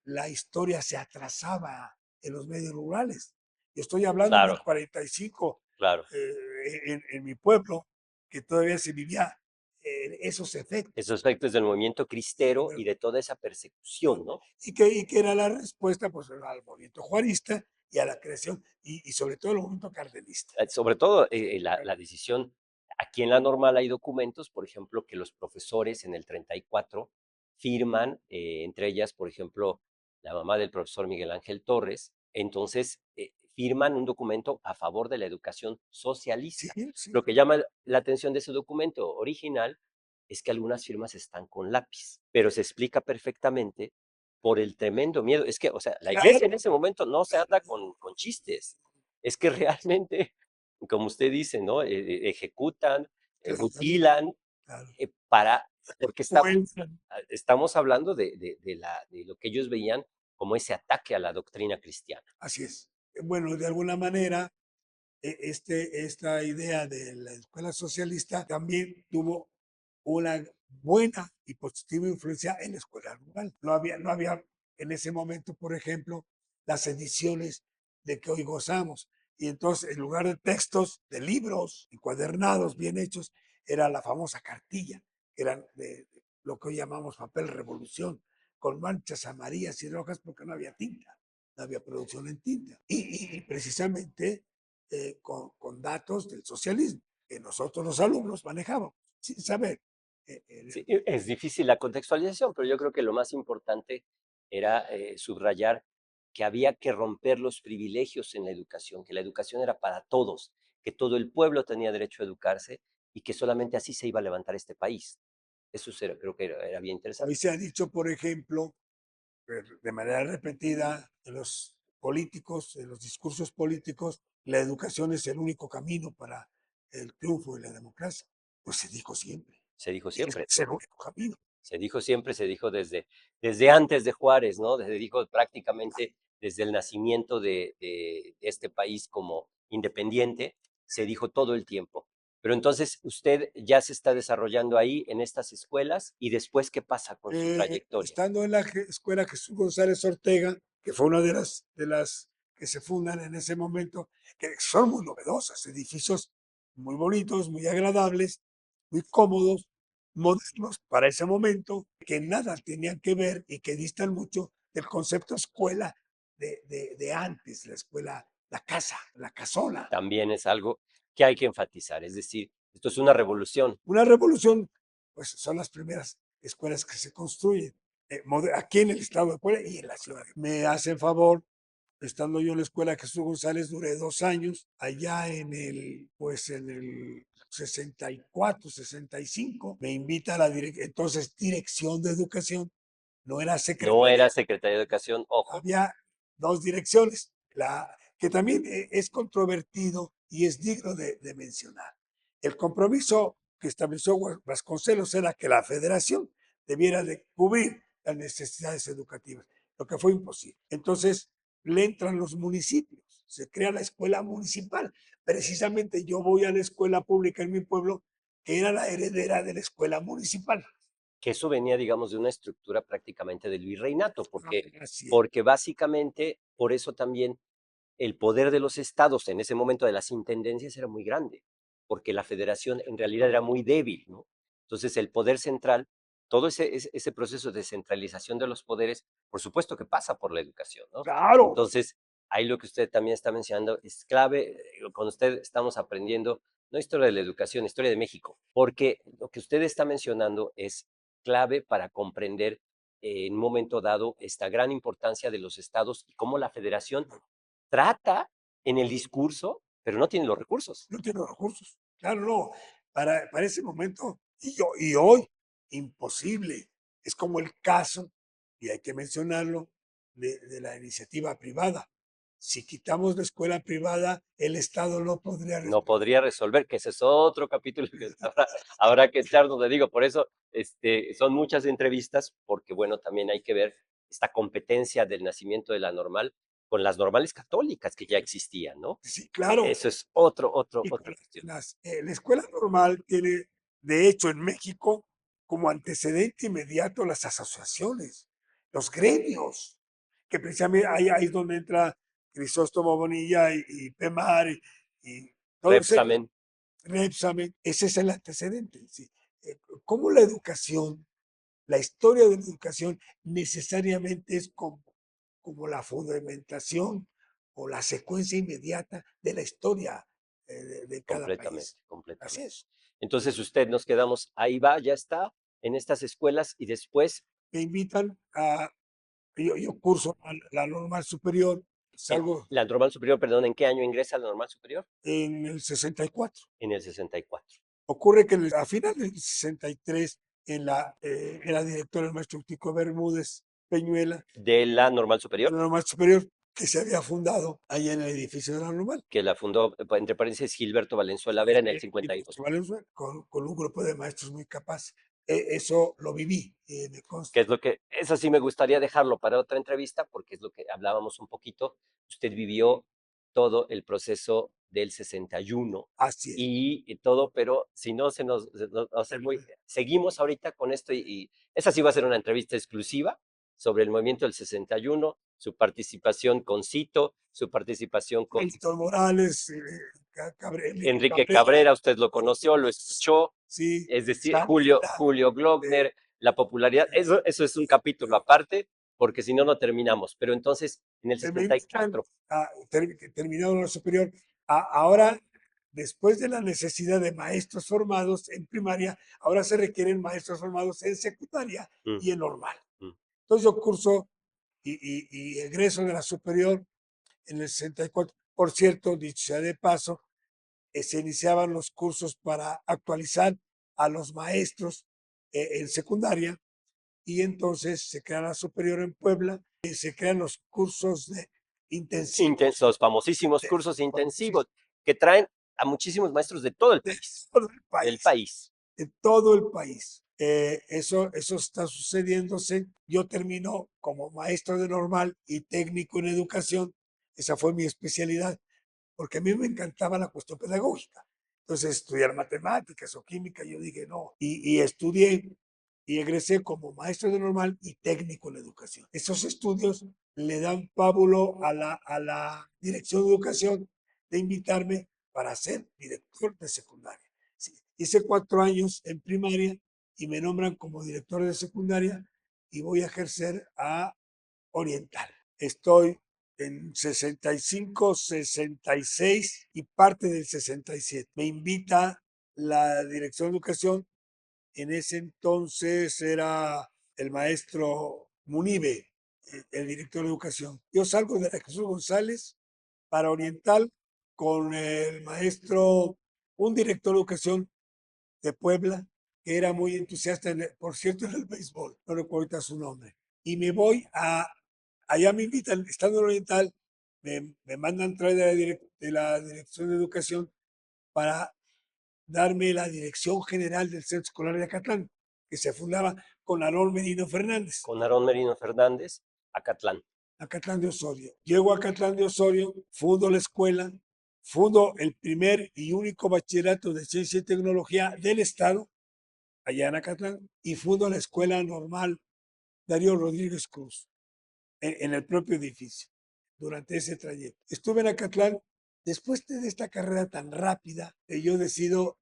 la historia se atrasaba en los medios rurales. Yo estoy hablando del Claro, 45 claro. en mi pueblo, que todavía se vivía esos efectos. Esos efectos del movimiento cristero y de toda esa persecución, ¿no? Y que era la respuesta pues, al movimiento juarista y a la creación, y sobre todo el movimiento cardenista. Sobre todo la decisión, aquí en la normal hay documentos, por ejemplo, que los profesores en el 34 firman, entre ellas, por ejemplo, la mamá del profesor Miguel Ángel Torres, entonces firman un documento a favor de la educación Sí, socialista. sí, Lo que llama la atención de ese documento original es que algunas firmas están con lápiz, pero se explica perfectamente por el tremendo miedo. Es que, o sea, la iglesia claro, en ese momento no se anda con chistes, es que realmente como usted dice, ¿no? Ejecutan, claro, mutilan, claro. para, porque Secuestran. estamos hablando de lo que ellos veían como ese ataque a la doctrina cristiana. Así es. Bueno, de alguna manera, esta idea de la escuela socialista también tuvo una buena y positiva influencia en la escuela rural. No había en ese momento, por ejemplo, las ediciones de que hoy gozamos. Y entonces, en lugar de textos, de libros encuadernados, bien hechos, era la famosa cartilla, que eran de lo que hoy llamamos papel revolución, con manchas amarillas y rojas porque no había tinta, no había producción en tinta. Y precisamente con datos del socialismo que nosotros los alumnos manejábamos sin saber. Sí, es difícil la contextualización, pero yo creo que lo más importante era subrayar que había que romper los privilegios en la educación, que la educación era para todos, que todo el pueblo tenía derecho a educarse y que solamente así se iba a levantar este país. Eso creo que era bien Hoy interesante. se ha dicho, por ejemplo, de manera repetida en los políticos, en los discursos políticos, la educación es el único camino para el triunfo de la democracia. Pues se dijo siempre, Se dijo siempre, es el único camino. se dijo siempre, se dijo desde antes de Juárez, ¿no? Se dijo prácticamente desde el nacimiento de este país como independiente, se dijo todo el tiempo. Pero entonces usted ya se está desarrollando ahí en estas escuelas y después, ¿qué pasa con su trayectoria? Estando en la escuela Jesús González Ortega, que fue una de las que se fundan en ese momento, que son muy novedosas, edificios muy bonitos, muy agradables, muy cómodos, modernos para ese momento, que nada tenían que ver y que distan mucho del concepto escuela de antes, la escuela, la casa, la casona. También es algo que hay que enfatizar, es decir, esto es una revolución. Una revolución, pues son las primeras escuelas que se construyen aquí en el estado de Puebla y en la ciudad. Me hacen favor, estando yo en la escuela Jesús González, duré 2 años, allá pues en el 64, 65, me invita a la entonces Dirección de Educación, no era No era secretaría, Secretaría de Educación, ojo, había dos direcciones, que también es controvertido y es digno de mencionar. El compromiso que estableció Vasconcelos era que la federación debiera de cubrir las necesidades educativas, lo que fue imposible. Entonces le entran los municipios, se crea la escuela municipal. Precisamente yo voy a la escuela pública en mi pueblo, que era la heredera de la escuela municipal. que eso venía, digamos, de una estructura prácticamente del virreinato, Así es. porque básicamente por eso también el poder de los estados en ese momento de las intendencias era muy grande, porque la federación en realidad era muy débil, ¿no? Entonces el poder central, todo ese proceso de centralización de los poderes, por supuesto que pasa por la educación, ¿no? Claro. Entonces, ahí lo que usted también está mencionando es clave, con usted estamos aprendiendo, no historia de la educación, historia de México, porque lo que usted está mencionando es clave para comprender en un momento dado esta gran importancia de los estados y cómo la federación trata en el discurso, pero no tiene los recursos. No tiene los recursos. Claro, no. Para ese momento, y hoy, imposible. Es como el caso, y hay que mencionarlo, de la iniciativa privada. Si quitamos la escuela privada, el Estado no podría No responder. podría resolver, que ese es otro capítulo que habrá que echar donde digo. Por eso son muchas entrevistas, porque bueno, también hay que ver esta competencia del nacimiento de la normal con las normales católicas que ya existían, ¿no? Sí, claro. Eso es Y otra con cuestión. la escuela normal tiene, de hecho, en México, como antecedente inmediato las asociaciones, los gremios, que precisamente ahí es donde entra Crisóstomo Bonilla y Pemar y todo Repsamen, Repsamen, ese es el antecedente. ¿Sí? Cómo la educación, la historia de la educación necesariamente es como la fundamentación o la secuencia inmediata de la historia de cada completamente, país. Así completamente. es. Entonces usted nos quedamos, ahí va, ya está, en estas escuelas y después, Me invitan yo curso la normal superior, salgo la normal superior, perdón, ¿en qué año ingresa la normal superior? en el 64. En el 64. Ocurre que a finales del 63, era director el maestro Tico Bermúdez Peñuela, De la normal de superior, la normal superior, que se había fundado allá en el edificio de la normal. que la fundó, entre paréntesis, Gilberto Valenzuela Vera en el Y 52. Valenzuela, con un grupo de maestros muy capaces. Eso lo viví, me Que consta. es lo que, eso sí me gustaría dejarlo para otra entrevista, porque es lo que hablábamos un poquito. Usted vivió todo el proceso del 61 Así es. y todo, pero si no se nos va a hacer muy... Seguimos ahorita con esto y esa sí va a ser una entrevista exclusiva sobre el movimiento del 61, su participación con Cito, su participación con Héctor Morales, Enrique Enrique Cabrera, Cabrera, usted lo conoció, lo escuchó, sí, es decir, Sánchez, Julio Glockner, la popularidad, eso es un capítulo aparte, porque si no, no terminamos. Pero entonces, en el me invitan 74, a terminado la superior. Ahora, después de la necesidad de maestros formados en primaria, ahora se requieren maestros formados en secundaria mm, y en normal. mm, Entonces yo curso y egreso de la superior en el 64. Por cierto, dicho sea de paso, se iniciaban los cursos para actualizar a los maestros en secundaria y entonces se crea la superior en Puebla y se crean los cursos de intensivos intensos, famosísimos de, cursos intensivos que traen a muchísimos maestros de todo el de país, todo el del país, país. de todo el país. Eso está sucediéndose. Yo termino como maestro de normal y técnico en educación. Esa fue mi especialidad, porque a mí me encantaba la cuestión pedagógica. Entonces, estudiar matemáticas o química, yo dije no. Y estudié y egresé como maestro de normal y técnico en educación. Esos estudios le dan pábulo a la dirección de educación de invitarme para ser director de secundaria. Sí, hice 4 años en primaria y me nombran como director de secundaria y voy a ejercer a Oriental. Estoy en 65, 66 y parte del 67. Me invita la dirección de educación. En ese entonces era el maestro Munibe, el director de educación. Yo salgo de la Jesús González para Oriental con el maestro, un director de educación de Puebla, que era muy entusiasta, por cierto, en el béisbol, no recuerdo ahorita su nombre. Y me voy allá me invitan, estando en Oriental, me mandan traer de la Dirección de Educación para darme la dirección general del Centro Escolar de Acatlán, que se fundaba con Aarón Merino Fernández, Con Aarón Merino Fernández, Acatlán. Acatlán de Osorio. Llego a Acatlán de Osorio, fundo la escuela, fundo el primer y único bachillerato de ciencia y tecnología del Estado, allá en Acatlán, y fundo la escuela normal Darío Rodríguez Cruz, en el propio edificio, durante ese trayecto. Estuve en Acatlán, después de esta carrera tan rápida, yo decido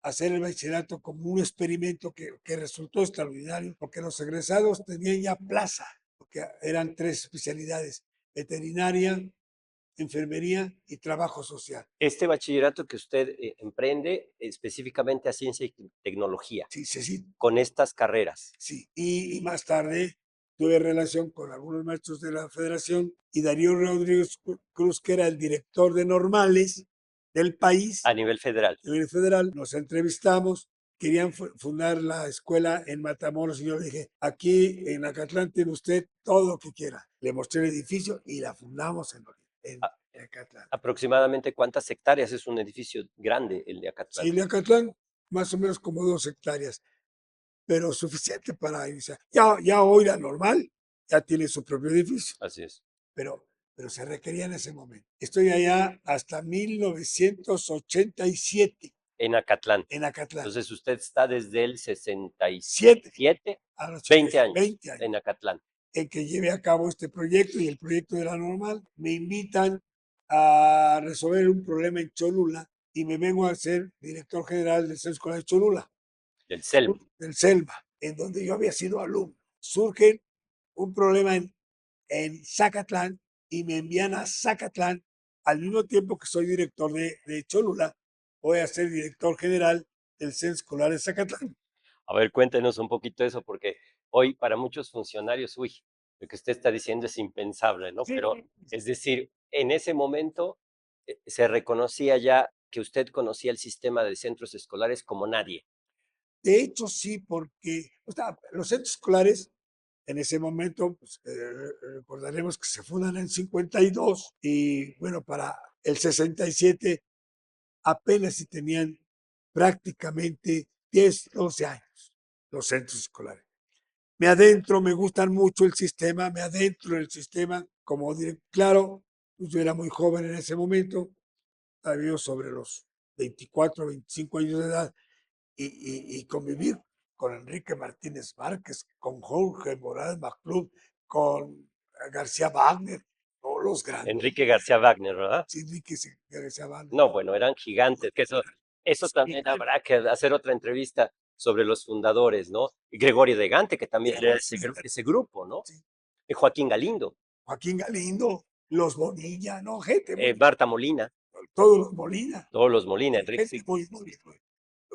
hacer el bachillerato como un experimento que resultó extraordinario, porque los egresados tenían ya plaza, porque eran 3 especialidades: veterinaria, enfermería y trabajo social. Este bachillerato que usted emprende específicamente a ciencia y tecnología, Sí, sí, sí, con estas carreras. sí. Y más tarde tuve relación con algunos maestros de la federación y Darío Rodríguez Cruz, que era el director de normales del país, A nivel federal. a nivel federal. Nos entrevistamos, querían fundar la escuela en Matamoros y yo le dije, aquí en Acatlán tiene usted todo lo que quiera. Le mostré el edificio y la fundamos A- en Acatlán. Aproximadamente cuántas hectáreas es un edificio grande el de Acatlán. Sí, de Acatlán, más o menos como 2 hectáreas, pero suficiente para iniciar. Ya hoy la normal ya tiene su propio edificio, Así es. pero pero se requería en ese momento. Estoy allá hasta 1987 En Acatlán. en Acatlán. Entonces usted está desde el 7 67, a los 20 años 20 años en Acatlán. en que lleve a cabo este proyecto y el proyecto de la normal. Me invitan a resolver un problema en Cholula y me vengo a ser director general del Centro Escolar de Cholula, Del CELM. del CELMA, en donde yo había sido alumno. Surge un problema en Zacatlán y me envían a Zacatlán al mismo tiempo que soy director de Cholula. Voy a ser director general del Centro Escolar de Zacatlán. A ver, cuéntenos un poquito eso, porque hoy para muchos funcionarios, uy, lo que usted está diciendo es impensable, ¿no? Sí, Pero, es decir, en ese momento se reconocía ya que usted conocía el sistema de centros escolares como nadie. de hecho sí, porque o sea, los centros escolares en ese momento, pues, recordaremos que se fundan en 52 y bueno, para el 67 apenas si tenían prácticamente 10, 12 años los centros escolares. Me adentro, me gustan mucho el sistema, me adentro en el sistema, como claro, pues yo era muy joven en ese momento, había sobre los 24, 25 años de edad, y convivir con Enrique Martínez Márquez, con Jorge Morales Maclub, con García Wagner, todos los grandes. Enrique García Wagner, ¿verdad? Sí, Enrique García Wagner. No, bueno, eran gigantes, que eso también habrá que hacer otra entrevista sobre los fundadores, ¿no? Y Gregorio de Gante, que también era ese grupo, ¿no? Sí. Y Joaquín Galindo, Joaquín Galindo, los Bonilla, no, gente, Marta Molina, todos los Molina, todos los Molina, Enrique, gente sí. muy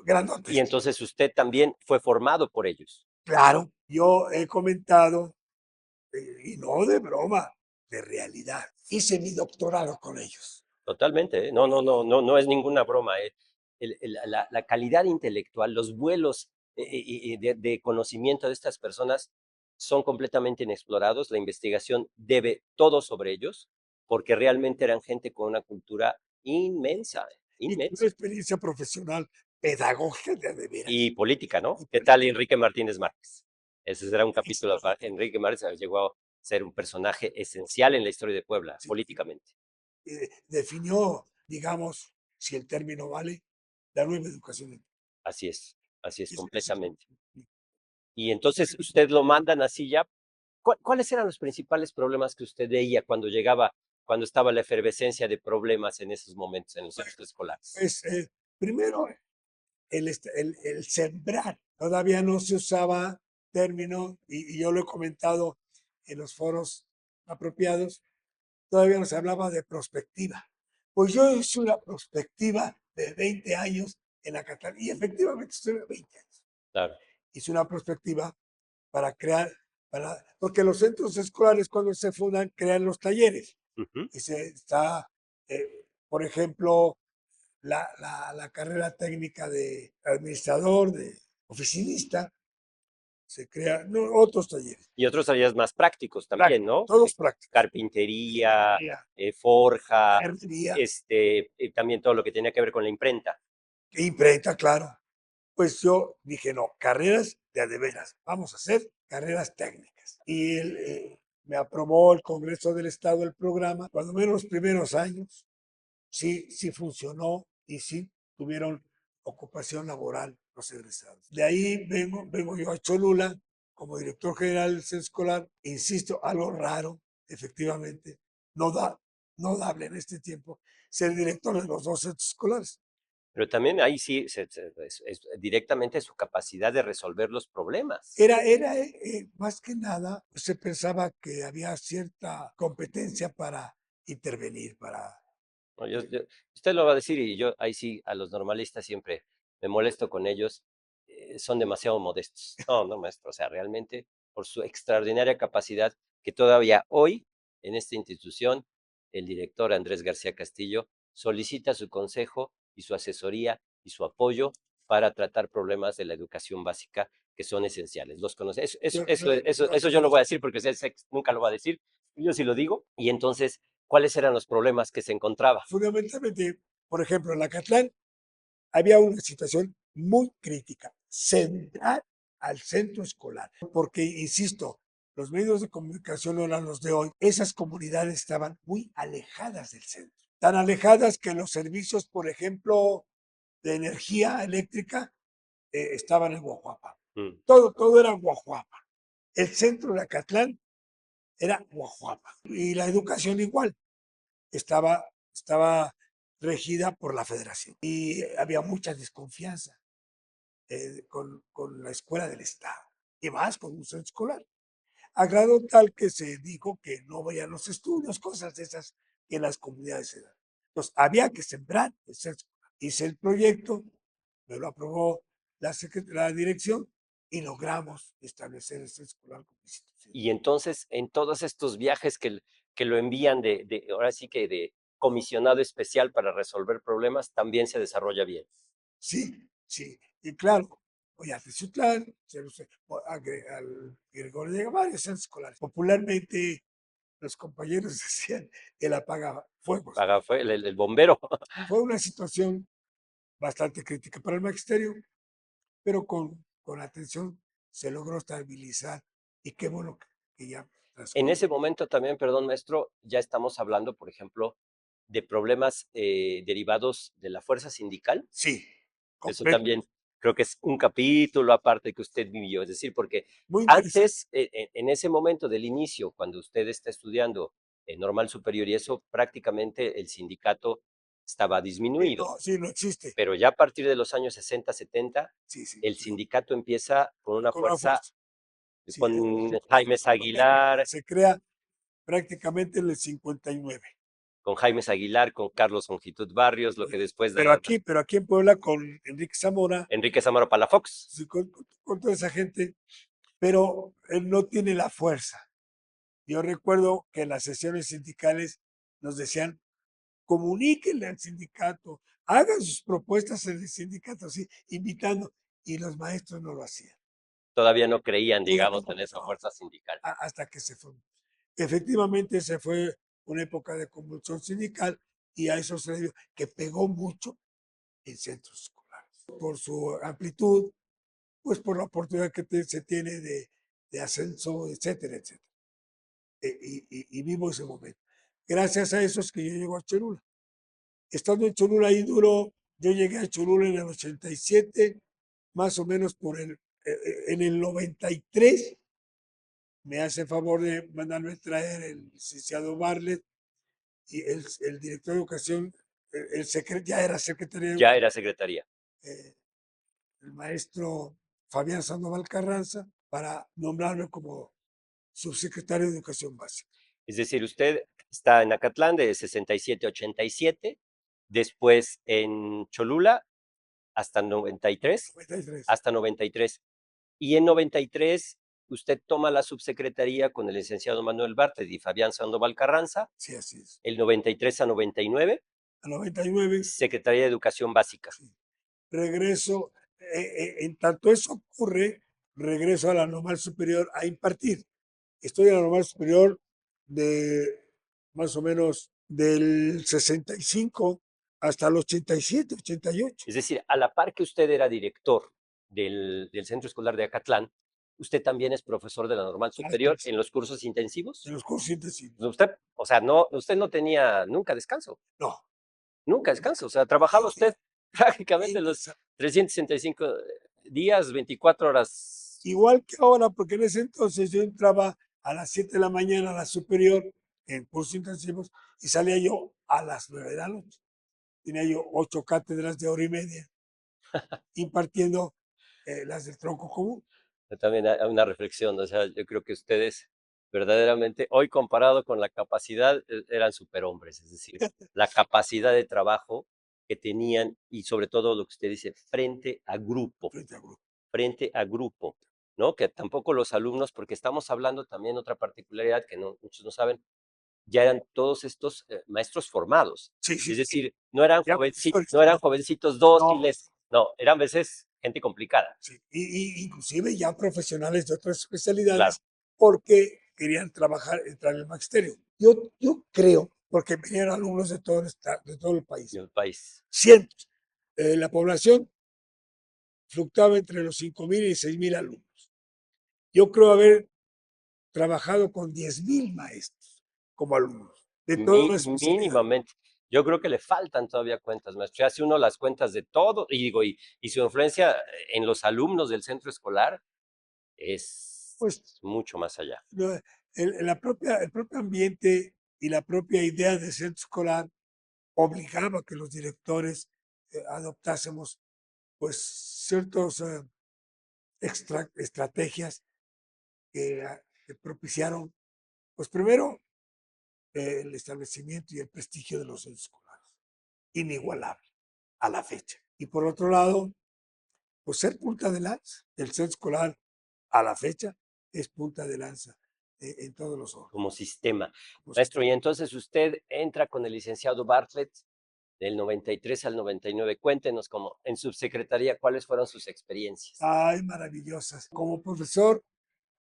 grandotes. Y entonces usted también fue formado por ellos. Claro, yo he comentado, y no de broma, de realidad. Hice mi doctorado con ellos. Totalmente, ¿eh? No, no, no, no, no es ninguna broma, ¿eh? La calidad intelectual, los vuelos de conocimiento de estas personas son completamente inexplorados. La investigación debe todo sobre ellos, porque realmente eran gente con una cultura inmensa, Y una inmensa. experiencia profesional, pedagógica de veras. Y política, ¿no? Y ¿Qué tal política. Enrique Martínez Márquez? Ese será un capítulo aparte. Enrique Márquez llegó a ser un personaje esencial en la historia de Puebla, Sí, políticamente. definió, digamos, si el término vale, la nueva educación. Así es, Es- es- completamente. Y entonces usted lo mandan así ya. ¿Cuáles eran los principales problemas que usted veía cuando llegaba, cuando estaba la efervescencia de problemas en esos momentos en los centros escolares? Pues primero, el sembrar. Todavía no se usaba término, y yo lo he comentado en los foros apropiados, todavía no se hablaba de prospectiva. Pues yo hice una prospectiva de 20 años en la Cataluña, y efectivamente estuve 20 años. Claro. Hice una prospectiva para crear, porque los centros escolares cuando se fundan crean los talleres. Ujú. Y se está, por ejemplo, la carrera técnica de administrador, de oficinista, se crea, no, otros talleres, Y otros áreas más prácticos también, ¿no? todos prácticos. Carpintería, Herrería, forja, herrería, también todo lo que tenía que ver con la imprenta. imprenta, claro. Pues yo dije, no, carreras de a de veras, vamos a hacer carreras técnicas. Y me aprobó el Congreso del Estado el programa, cuando menos los primeros años, sí funcionó y sí tuvieron ocupación laboral los egresados. De ahí vengo yo a Cholula como director general del centro escolar. Insisto, algo raro, efectivamente, no da, no dable en este tiempo ser director de los dos centros escolares. Pero también ahí sí es directamente su capacidad de resolver los problemas. Era más que nada, se pensaba que había cierta competencia para intervenir, para... ¿No? Usted lo va a decir y yo ahí sí a los normalistas siempre me molesto con ellos, son demasiado modestos. No, no, maestro, o sea, realmente por su extraordinaria capacidad que todavía hoy en esta institución el director Andrés García Castillo solicita su consejo y su asesoría y su apoyo para tratar problemas de la educación básica que son esenciales. Los conoce. Eso yo no voy a decir porque usted nunca lo va a decir, yo sí lo digo. Y entonces, ¿cuáles eran los problemas que se encontraba? Fundamentalmente, por ejemplo, en la Catlán había una situación muy crítica, centrar al centro escolar, porque, insisto, Los medios de comunicación no eran los de hoy. Esas comunidades estaban muy alejadas del centro. Tan alejadas que los servicios, por ejemplo, de energía eléctrica, estaban en Guajuapa. Todo era Guajuapa. El centro de Acatlán era Guajuapa. Y la educación igual. Estaba regida por la federación. Y había mucha desconfianza con la escuela del Estado. Y más con un centro escolar. A grado tal que se dijo que no vayan los estudios, cosas de esas que en las comunidades se dan. Entonces, había que sembrar el centro escolar. Hice el proyecto, me lo aprobó la dirección y logramos establecer el centro escolar como institución. Y entonces, en todos estos viajes que lo envían ahora sí que de comisionado especial para resolver problemas, también se desarrolla bien. Sí, sí. Y claro, voy a Teciutlán, al Gregorio de varios centros escolares. Popularmente, los compañeros decían el apagafuegos. Fue el bombero. Fue una situación bastante crítica para el magisterio, pero con atención se logró estabilizar y qué bueno que ya En transcurrió. ese momento también, perdón, maestro, ya estamos hablando, por ejemplo, de problemas derivados de la fuerza sindical. Sí, Eso completo. también creo que es un capítulo aparte que usted vivió. Es decir, porque Muy interesante. antes, en ese momento del inicio, cuando usted está estudiando normal superior y eso, prácticamente el sindicato estaba disminuido. Sí, no existe. Pero ya a partir de los años 60, 70, Sí, sí, el sí, sindicato empieza con una con una fuerza, fuerza. Sí, con Jaime Aguilar, se crea prácticamente en el 59. con Jaime Aguilar, con Carlos Ongitud Barrios, lo que después Pero daría aquí en Puebla con Enrique Zamora, Enrique Zamora Palafox. sí, con toda esa gente, pero él no tiene la fuerza. Yo recuerdo que en las sesiones sindicales nos decían, comuníquenle al sindicato, hagan sus propuestas en el sindicato, así, invitando, y los maestros no lo hacían. Todavía no creían, Todavía digamos, en esa no, fuerza sindical. hasta que se fue. Efectivamente, se fue una época de convulsión sindical y a eso se le dio que pegó mucho en centros escolares. Por su amplitud, pues por la oportunidad que se tiene de ascenso, etcétera, etcétera. Y vivo ese momento. Gracias a eso es que yo llego a Cholula. Estando en Cholula ahí duró, yo llegué a Cholula en el 87, más o menos en el 93, me hace favor de mandarme traer el licenciado Barlet y el director de educación, ya era secretario de Ya era secretaría. eh, el maestro Fabián Sandoval Carranza, para nombrarme como subsecretario de Educación Básica. Es decir, usted está en Acatlán de 67 a 87, después en Cholula hasta 93, 93. hasta 93. Y en 93 usted toma la subsecretaría con el licenciado Manuel Bartlett y Fabián Sandoval Carranza, Sí, así es. el 93 a 99, A 99, Secretaría de Educación Básica. sí. Regreso, en tanto eso ocurre, regreso a la normal superior a impartir. Estoy en la normal superior de más o menos del 65 hasta el 87, 88. Es decir, a la par que usted era director del Centro Escolar de Acatlán, usted también es profesor de la Normal Así Superior es, en los cursos intensivos. en los cursos intensivos. Usted, o sea, no, usted no tenía nunca descanso. No, Nunca descanso. O sea, trabajaba usted prácticamente los 365 días, 24 horas. igual que ahora, porque en ese entonces yo entraba a las 7 de la mañana a la superior en cursos intensivos y salía yo a las 9 de la noche. Tenía yo 8 cátedras de hora y media impartiendo las del tronco común. También hay una reflexión. O sea, yo creo que ustedes verdaderamente, hoy comparado con la capacidad, eran superhombres. Es decir, la capacidad de trabajo que tenían y sobre todo lo que usted dice, frente a grupo. Frente a grupo. Frente a grupo, ¿no? Que tampoco los alumnos, porque estamos hablando también otra particularidad que no, muchos no saben, ya eran todos estos maestros formados. Sí, sí, Es sí. decir, no eran, Ya profesores. no eran jovencitos No, dóciles, no, eran a veces gente complicada. sí. Inclusive ya profesionales de otras Claro, especialidades porque querían trabajar, entrar en el magisterio. Yo creo, porque venían alumnos de todo el país, en el país. cientos. La población fluctuaba entre los 5,000 y 6,000 alumnos. Yo creo haber trabajado con 10,000 maestros como alumnos, de todas las especialidades. Mínimamente. Yo creo que le faltan todavía cuentas, maestro. Si hace uno las cuentas de todo, y digo, y su influencia en los alumnos del centro escolar es Pues mucho más allá. el propio ambiente y la propia idea de centro escolar obligaba a que los directores adoptásemos pues ciertas estrategias que propiciaron, pues primero, el establecimiento y el prestigio de los centros escolares, inigualable a la fecha. Y por otro lado, pues ser punta de lanza. El centro escolar a la fecha es punta de lanza en todos los órdenes. Como sistema. Como Maestro, y sistema. entonces usted entra con el licenciado Bartlett del 93 al 99. Cuéntenos como en subsecretaría cuáles fueron sus experiencias. Ay, maravillosas. Como profesor,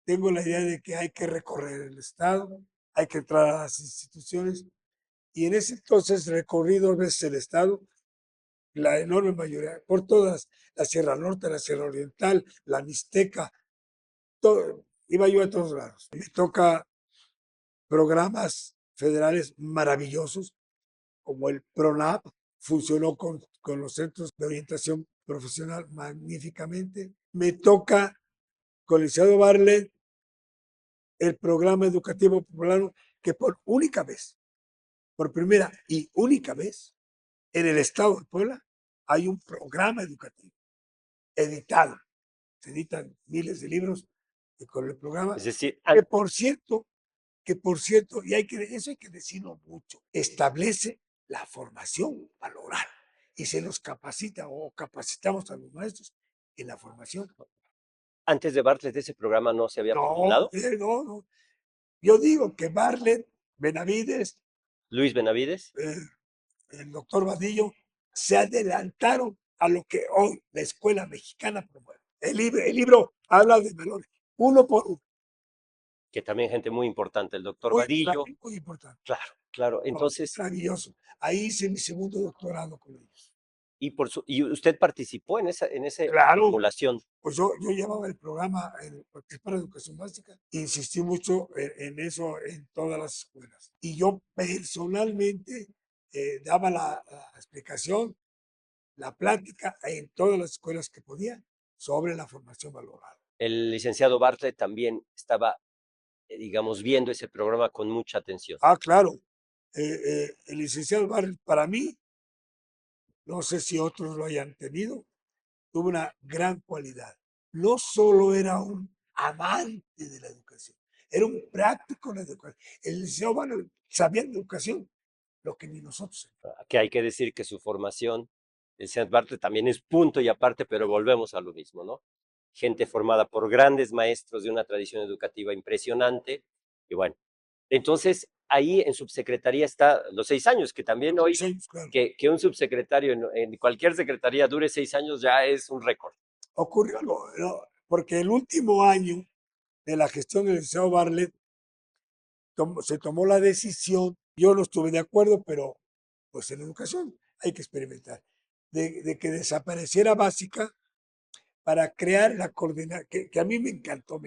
tengo la idea de que hay que recorrer el Estado, hay que entrar a las instituciones, y en ese entonces recorrí 2 veces el Estado, la enorme mayoría, por todas, la Sierra Norte, la Sierra Oriental, la Mixteca, todo, iba yo a todos lados. Me toca programas federales maravillosos, como el PRONAP, funcionó con los centros de orientación profesional magníficamente. Me toca con el licenciado Barlet el programa educativo poblano, que por única vez, por primera y única vez, en el estado de Puebla hay un programa educativo editado. Se editan miles de libros con el programa, Es decir, que por cierto, y eso hay que decirlo mucho, establece la formación valoral y se los capacita o capacitamos a los maestros en la formación. antes de Bartlett ese programa no se había No, formulado. no. Yo digo que Barlet, Benavides, Luis Benavides. el doctor Vadillo, se adelantaron a lo que hoy la escuela mexicana promueve. El libro habla de valores, uno por uno. Que también gente muy importante, el doctor Muy, Vadillo. muy importante. Claro, claro. No, Entonces, maravilloso. Ahí hice mi segundo doctorado con ellos. y usted participó en esa Claro, formulación. pues yo llevaba el programa para educación básica, insistí mucho en eso en todas las escuelas. Y yo personalmente daba la explicación, la plática en todas las escuelas que podía sobre la formación valorada. El licenciado Bartlett también estaba, digamos, viendo ese programa con mucha atención. Ah, claro, el licenciado Barrett, para mí, no sé si otros lo hayan tenido, tuvo una gran cualidad. No solo era un amante de la educación, era un práctico de la educación. El licenciado Barrett sabía de educación lo que ni nosotros. Que hay que decir que su formación, el licenciado Bartlett también es punto y aparte, pero volvemos a lo mismo, ¿no? Gente formada por grandes maestros de una tradición educativa impresionante. Y bueno, entonces ahí en subsecretaría está los 6 años, que también hoy, Sí, claro. que un subsecretario en cualquier secretaría dure 6 años ya es un récord. Ocurrió algo, ¿no? Porque el último año de la gestión del licenciado Bartlett se tomó la decisión, yo no estuve de acuerdo, pero pues en educación hay que experimentar, de que desapareciera básica para crear la coordinación, que a mí me encantó.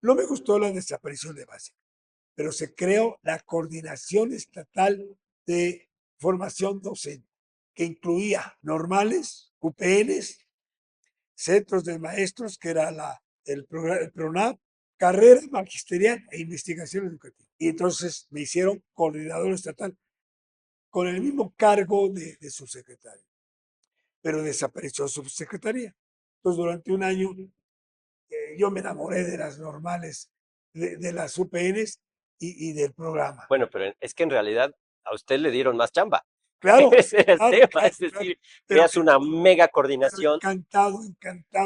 No me gustó la desaparición de básica, pero se creó la coordinación estatal de formación docente, que incluía normales, UPNs, centros de maestros, que era el PRONAP, carrera magisterial e investigación educativa. Y entonces me hicieron coordinador estatal con el mismo cargo de subsecretario, pero desapareció subsecretaría. Entonces durante un año yo me enamoré de las normales, de las UPNs y del programa. Bueno, pero es que en realidad a usted le dieron más chamba. Claro, Ese es el claro, tema, claro, es claro. decir, Pero, creas una mega pero coordinación encantado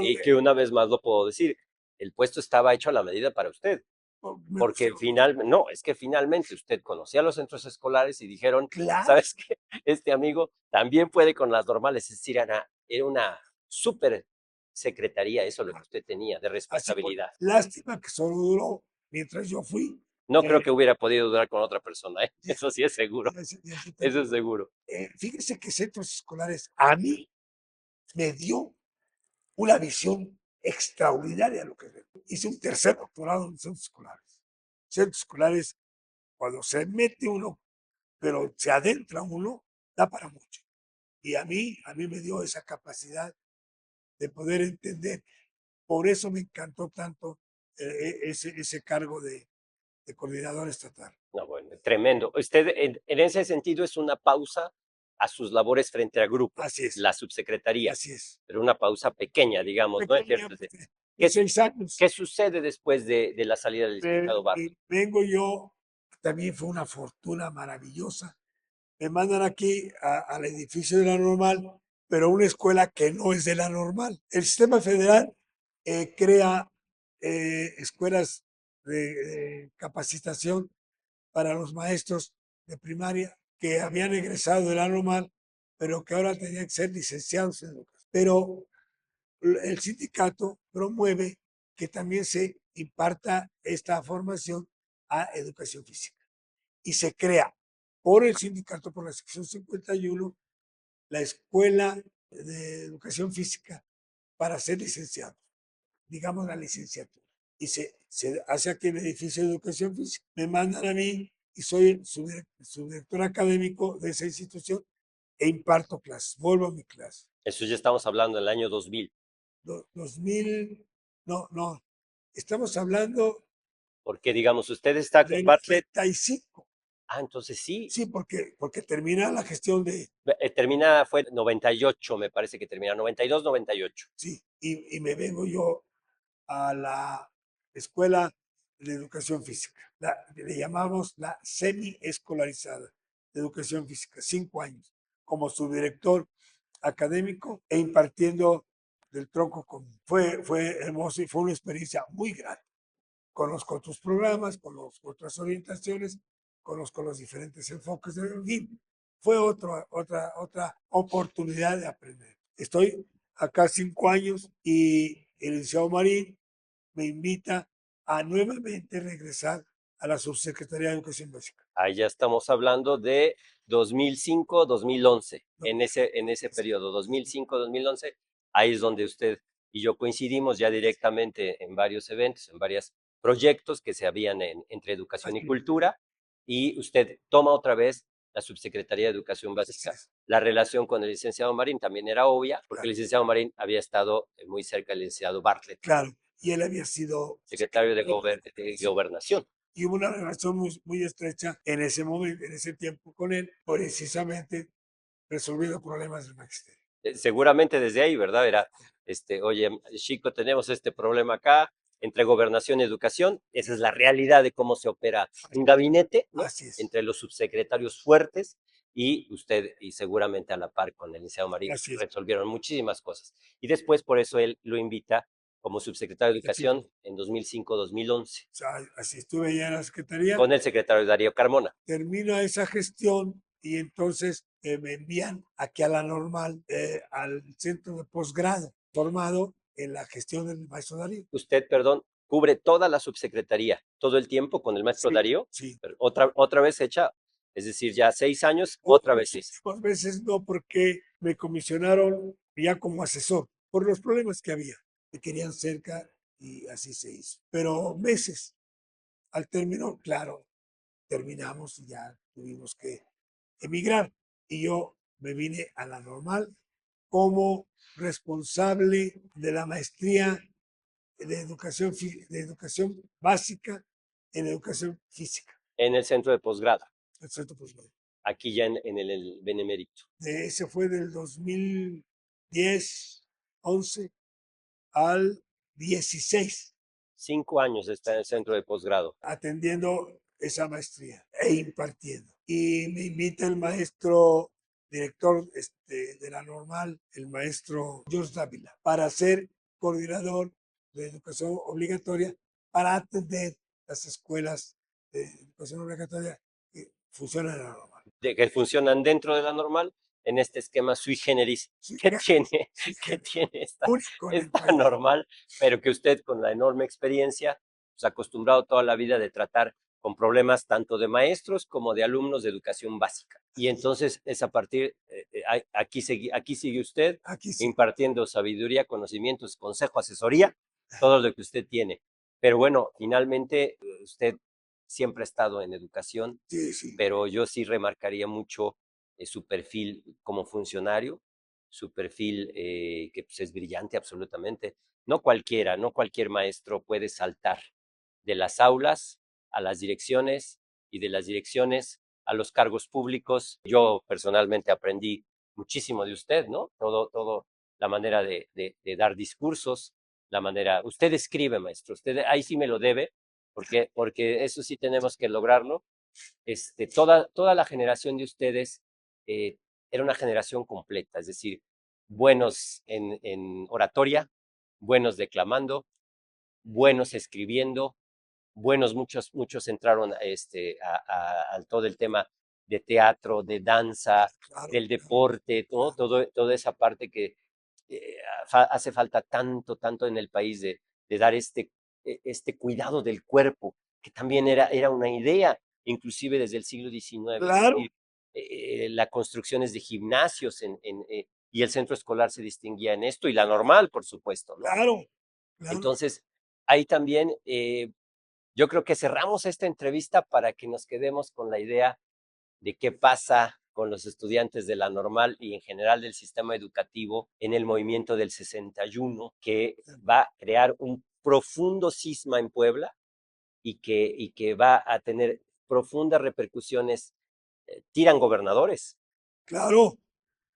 y que una vez más lo puedo decir, el puesto estaba hecho a la medida para usted, me porque pusieron, no, es que finalmente usted conocía los centros escolares y dijeron, claro, ¿sabes qué? Este amigo también puede con las normales, es decir, Ana, era una súper secretaría, eso lo que usted tenía de así fue. responsabilidad. Lástima que solo duró mientras yo fui. No creo que hubiera podido durar con otra persona, ¿eh? Eso sí es seguro, eso es seguro. Fíjese que centros escolares a mí me dio una visión extraordinaria lo que es. Hice un tercer doctorado en centros escolares. Centros escolares, cuando se mete uno, pero se adentra uno, da para mucho. Y a mí me dio esa capacidad de poder entender. Por eso me encantó tanto ese cargo de coordinador estatal. No, bueno, tremendo. Usted, en ese sentido, es una pausa a sus labores frente al grupo, Así es, la subsecretaría, así es. pero una pausa pequeña, digamos, ¿no? Pequeña, ¿Qué, 6 años. qué sucede después de la salida del licenciado Bartlett? Y vengo yo, también fue una fortuna maravillosa. Me mandan aquí al edificio de la Normal, pero una escuela que no es de la Normal. El sistema federal crea escuelas de capacitación para los maestros de primaria que habían egresado de la Normal, pero que ahora tenían que ser licenciados en educación. Pero el sindicato promueve que también se imparta esta formación a educación física. Y se crea por el sindicato, por la sección 51, la Escuela de Educación Física para ser licenciado, digamos la licenciatura. Y se hace aquí en el edificio de Educación Física. Me mandan a mí y soy el subdirector académico de esa institución e imparto clases, vuelvo a mi clase. Eso ya estamos hablando del año 2000. 2000, no, estamos hablando Porque, digamos, usted está con del Bartlett. 95. Ah, entonces sí. Sí, porque termina la gestión de... Termina, fue 98, me parece que termina, 92, 98. Sí, y me vengo yo a la escuela de educación física. Le llamamos la semi-escolarizada de educación física, 5 años, como subdirector académico e impartiendo del tronco común. Fue hermoso y fue una experiencia muy grande. Conozco otros programas, conozco otras orientaciones, conozco los diferentes enfoques de fin. Fue otra oportunidad de aprender. Estoy acá 5 años y el licenciado Marín me invita a nuevamente regresar a la Subsecretaría de Educación Básica. Ahí ya estamos hablando de 2005, 2011, No, en ese periodo, 2005, 2011, ahí es donde usted y yo coincidimos ya directamente en varios eventos, en varios proyectos que se habían entre educación y cultura, y usted toma otra vez la Subsecretaría de Educación Básica. La relación con el licenciado Marín también era obvia, porque el licenciado Marín había estado muy cerca del licenciado Bartlett. Claro, y él había sido secretario de Gobernación. Y hubo una relación muy estrecha en ese momento, en ese tiempo con él, precisamente resolviendo problemas del magisterio. Seguramente desde ahí, ¿verdad? Era, oye, Chico, tenemos este problema acá entre gobernación y educación. Esa es la realidad de cómo se opera un gabinete, ¿no? Así es. Entre los subsecretarios fuertes y usted, y seguramente a la par con el licenciado Marín, resolvieron muchísimas cosas. Y después, por eso él lo invita como subsecretario de Educación en 2005-2011. O sea, así estuve ya en la Secretaría. Con el secretario Darío Carmona. Termino esa gestión y entonces me envían aquí a la Normal, al centro de posgrado, formado en la gestión del maestro Darío. Usted, perdón, cubre toda la subsecretaría, todo el tiempo con el maestro Darío. Sí. Pero otra vez hecha, es decir, ya 6 años, otra vez sí. Otras veces no, porque me comisionaron ya como asesor por los problemas que había. Me querían cerca y así se hizo. Pero meses. Al término, claro, terminamos y ya tuvimos que emigrar. Y yo me vine a la Normal como responsable de la maestría de educación básica en educación física. En el centro de posgrado. El centro de posgrado. Aquí ya en el Benemérito. Ese fue del 2010, 11 al 16. 5 años está en el centro de posgrado. Atendiendo esa maestría e impartiendo. Y me invita el maestro director de la Normal, el maestro George Dávila, para ser coordinador de educación obligatoria para atender las escuelas de educación obligatoria que funcionan en la Normal. Que funcionan dentro de la Normal en este esquema sui generis que tiene esta Normal, pero que usted con la enorme experiencia, pues acostumbrado toda la vida de tratar con problemas tanto de maestros como de alumnos de educación básica. Y entonces es a partir, aquí sigue usted Aquí sí. impartiendo sabiduría, conocimientos, consejo, asesoría, todo lo que usted tiene. Pero bueno, finalmente usted siempre ha estado en educación, Sí, sí. pero yo sí remarcaría mucho su perfil como funcionario, su perfil que pues, es brillante absolutamente. No cualquiera, no cualquier maestro puede saltar de las aulas a las direcciones y de las direcciones a los cargos públicos. Yo personalmente aprendí muchísimo de usted, ¿no? Todo la manera de dar discursos, la manera, usted escribe, maestro, usted ahí sí me lo debe, porque eso sí tenemos que lograrlo. Toda la generación de ustedes eh, era una generación completa, es decir, buenos en oratoria, buenos declamando, buenos escribiendo, buenos, muchos entraron a todo el tema de teatro, de danza, Claro, del claro, deporte, ¿no? claro. Toda esa parte que eh, hace falta tanto en el país de dar este cuidado del cuerpo, que también era una idea, inclusive desde el siglo XIX, es Claro, decir, las construcciones de gimnasios y el centro escolar se distinguía en esto, y la normal, por supuesto, ¿no? claro, claro. Entonces, ahí también yo creo que cerramos esta entrevista para que nos quedemos con la idea de qué pasa con los estudiantes de la normal y en general del sistema educativo en el movimiento del 61, que va a crear un profundo cisma en Puebla y que va a tener profundas repercusiones. Tiran gobernadores, Claro,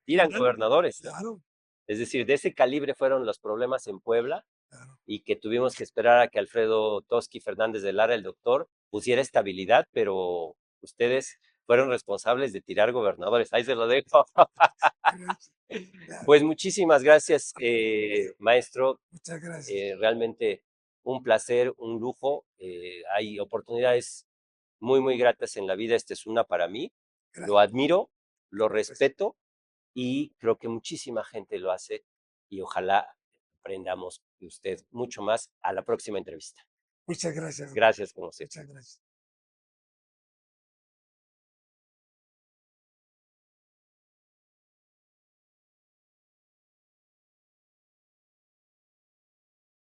tiran claro, gobernadores. claro, Es decir, de ese calibre fueron los problemas en Puebla claro. y que tuvimos que esperar a que Alfredo Toski Fernández de Lara, el doctor, pusiera estabilidad, pero ustedes fueron responsables de tirar gobernadores. Ahí se lo dejo. Gracias. Claro. Pues muchísimas gracias, maestro. Muchas gracias. Realmente un placer, un lujo. Hay oportunidades muy gratas en la vida. Esta es una para mí. Lo Gracias. admiro, lo Pues, respeto y creo que muchísima gente lo hace y ojalá aprendamos de usted mucho más a la próxima entrevista. muchas gracias. Gracias, como siempre. Muchas gracias.